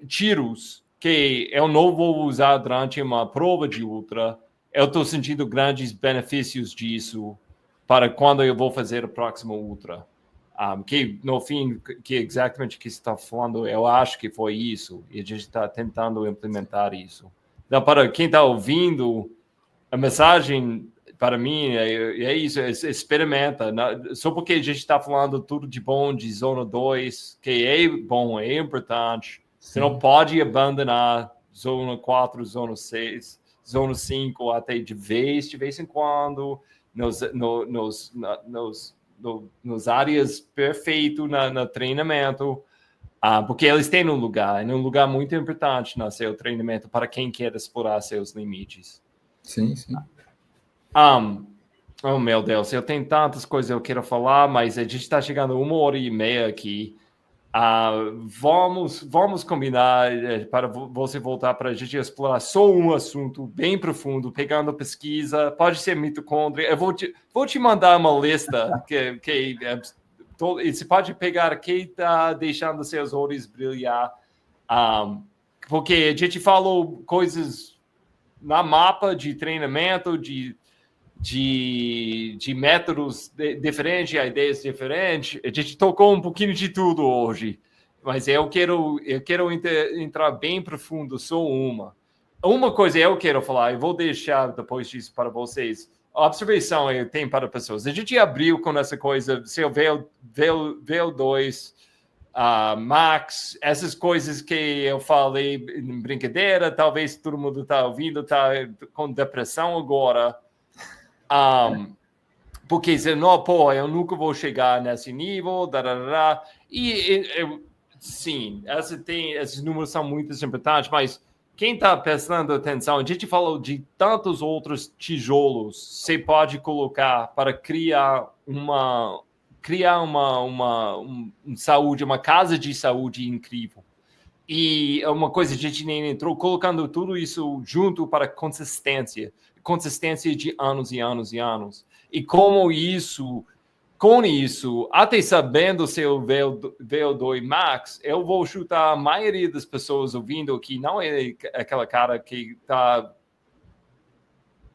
tiros que eu não vou usar durante uma prova de ultra, eu estou sentindo grandes benefícios disso para quando eu vou fazer o próximo ultra. Que no fim, que exatamente o que você está falando, eu acho que foi isso, e a gente está tentando implementar isso. Então, para quem está ouvindo, a mensagem para mim é isso, experimenta. Só porque a gente está falando tudo de bom de zona 2, que é bom, é importante, você não pode abandonar zona 4, zona 6, zona 5 até de vez em quando, nos áreas perfeitas no treinamento, porque eles têm um lugar muito importante no seu treinamento para quem quer explorar seus limites. Sim. Oh, meu Deus, eu tenho tantas coisas que eu quero falar, mas a gente está chegando a 1h30 aqui. Vamos combinar para você voltar para a gente explorar só um assunto bem profundo, pegando pesquisa, pode ser mitocôndria. Eu vou te mandar uma lista que você pode pegar quem está deixando seus olhos brilhar. Porque a gente falou coisas na mapa de treinamento, de métodos diferentes, ideias diferentes. A gente tocou um pouquinho de tudo hoje, mas eu quero entrar bem profundo, só uma coisa eu quero falar, eu vou deixar depois disso para vocês. A observação eu tenho para pessoas. A gente abriu com essa coisa, seu VO2, Max, essas coisas que eu falei em brincadeira, talvez todo mundo está ouvindo, está com depressão agora. Porque você não, pô, eu nunca vou chegar nesse nível, sim, esses números são muito importantes, mas quem está prestando atenção, a gente falou de tantos outros tijolos você pode colocar para criar uma saúde, uma casa de saúde incrível. E uma coisa que a gente nem entrou, colocando tudo isso junto para consistência de anos e anos e anos. E com isso, até sabendo seu VO2 Max, eu vou chutar a maioria das pessoas ouvindo aqui, não é aquela cara que está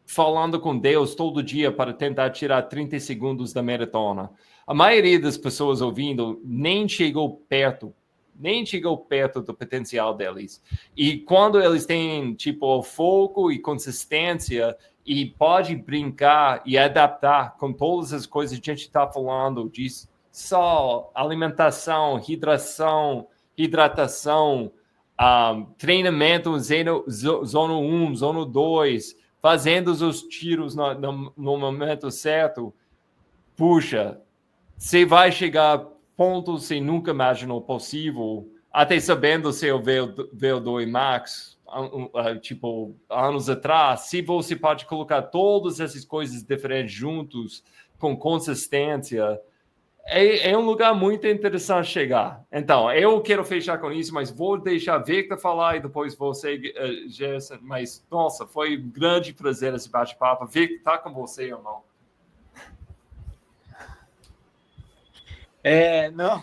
falando com Deus todo dia para tentar tirar 30 segundos da maratona. A maioria das pessoas ouvindo nem chegou perto do potencial deles. E quando eles têm, tipo, foco e consistência e pode brincar e adaptar com todas as coisas que a gente está falando, de sol, alimentação, hidratação, treinamento zona 1, zona 2, fazendo os tiros no momento certo, puxa, você vai chegar pontos que você nunca imaginou possível, até sabendo seu VO2 Max, tipo, anos atrás, se você pode colocar todas essas coisas diferentes juntos, com consistência, é um lugar muito interessante chegar. Então, eu quero fechar com isso, mas vou deixar a Victor falar e depois você, Gerson. Mas, nossa, foi um grande prazer esse bate-papo. Victor, está com você ou não? Não,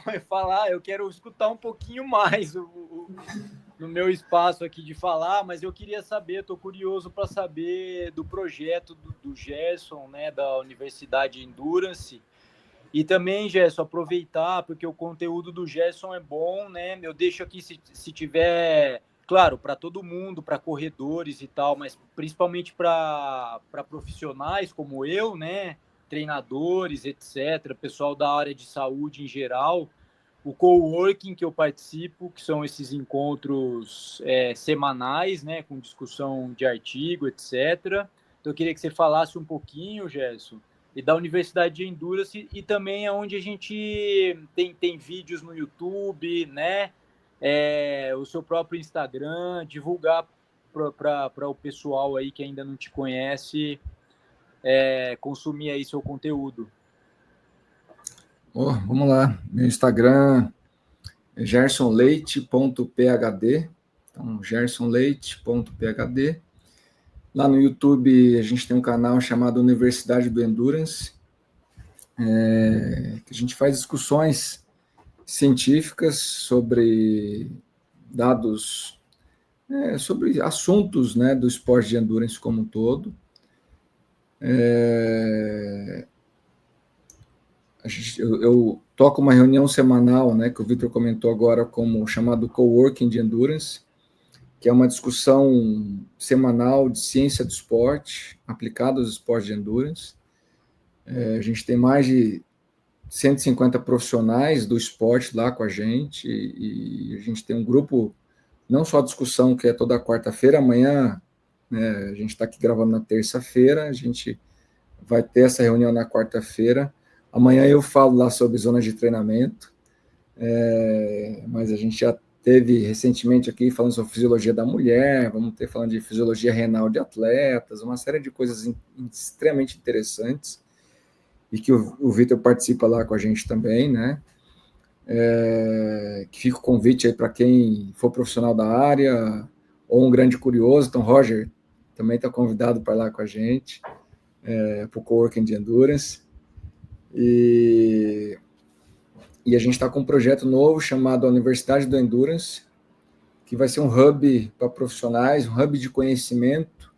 eu quero escutar um pouquinho mais no meu espaço aqui de falar, mas eu queria saber, estou curioso para saber do projeto do Gerson, né, da Universidade Endurance, e também, Gerson, aproveitar, porque o conteúdo do Gerson é bom, né, eu deixo aqui se tiver, claro, para todo mundo, para corredores e tal, mas principalmente para profissionais como eu, né, treinadores, etc., pessoal da área de saúde em geral, o coworking que eu participo, que são esses encontros semanais, né, com discussão de artigo, etc. Então, eu queria que você falasse um pouquinho, Gerson, e da Universidade de Endurance, e também é onde a gente tem vídeos no YouTube, né, o seu próprio Instagram, divulgar para o pessoal aí que ainda não te conhece, consumir aí seu conteúdo. Vamos lá, meu Instagram é gersonleite.phd, então gersonleite.phd. Lá no YouTube a gente tem um canal chamado Universidade do Endurance, que a gente faz discussões científicas sobre dados, sobre assuntos, né, do esporte de endurance como um todo. Eu toco uma reunião semanal, né, que o Victor comentou agora, como chamado Coworking de Endurance, que é uma discussão semanal de ciência do esporte, aplicada aos esportes de endurance. A gente tem mais de 150 profissionais do esporte lá com a gente, e a gente tem um grupo, não só discussão, que é toda quarta-feira, amanhã, né, a gente está aqui gravando na terça-feira, a gente vai ter essa reunião na quarta-feira. Amanhã eu falo lá sobre zonas de treinamento, mas a gente já teve recentemente aqui falando sobre fisiologia da mulher, vamos ter falando de fisiologia renal de atletas, uma série de coisas extremamente interessantes, e que o Victor participa lá com a gente também, né? Que fica o convite aí para quem for profissional da área, ou um grande curioso. Então, Roger também está convidado para lá com a gente, para o Coworking de Endurance. E a gente está com um projeto novo chamado Universidade do Endurance, que vai ser um hub para profissionais, um hub de conhecimento,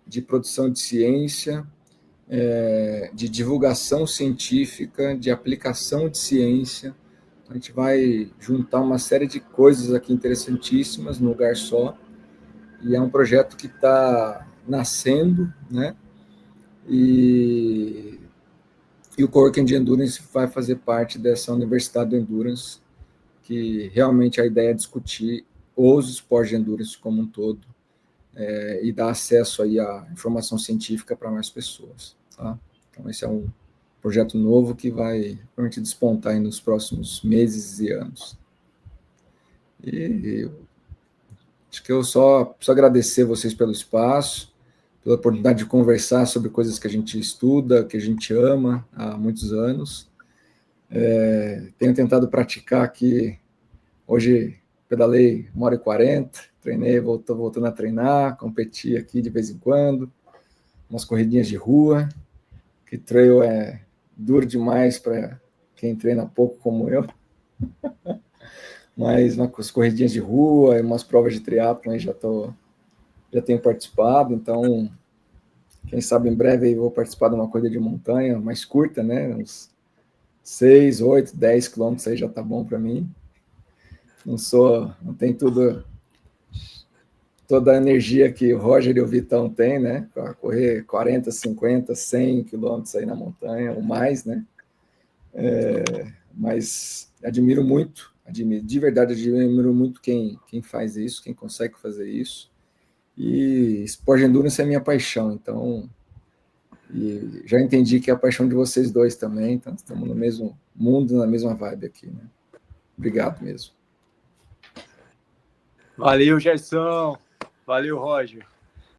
de produção de ciência, de divulgação científica, de aplicação de ciência. A gente vai juntar uma série de coisas aqui interessantíssimas num lugar só, e é um projeto que está nascendo, né? E o Coworking de Endurance vai fazer parte dessa Universidade do Endurance, que realmente a ideia é discutir os esportes de endurance como um todo, e dar acesso aí à informação científica para mais pessoas, tá? Então esse é um projeto novo que vai realmente despontar aí nos próximos meses e anos. E acho que eu só preciso agradecer vocês pelo espaço, pela oportunidade de conversar sobre coisas que a gente estuda, que a gente ama há muitos anos. Tenho tentado praticar aqui, hoje pedalei 1h40, treinei, voltando a treinar, competi aqui de vez em quando, umas corridinhas de rua, que trail é duro demais para quem treina pouco como eu, mas umas corridinhas de rua e umas provas de triatlon já tenho participado, então quem sabe em breve aí vou participar de uma corrida de montanha mais curta, né? Uns 6, 8, 10 quilômetros aí já tá bom para mim. Não tem toda a energia que o Roger e o Vitão têm, né? Para correr 40, 50, 100 quilômetros aí na montanha, ou mais, né? Mas admiro muito, de verdade admiro muito quem faz isso, quem consegue fazer isso. E esporte de endurance é minha paixão, então, e já entendi que é a paixão de vocês dois também, então estamos no mesmo mundo, na mesma vibe aqui, né? Obrigado mesmo. Valeu, Gerson. Valeu, Roger.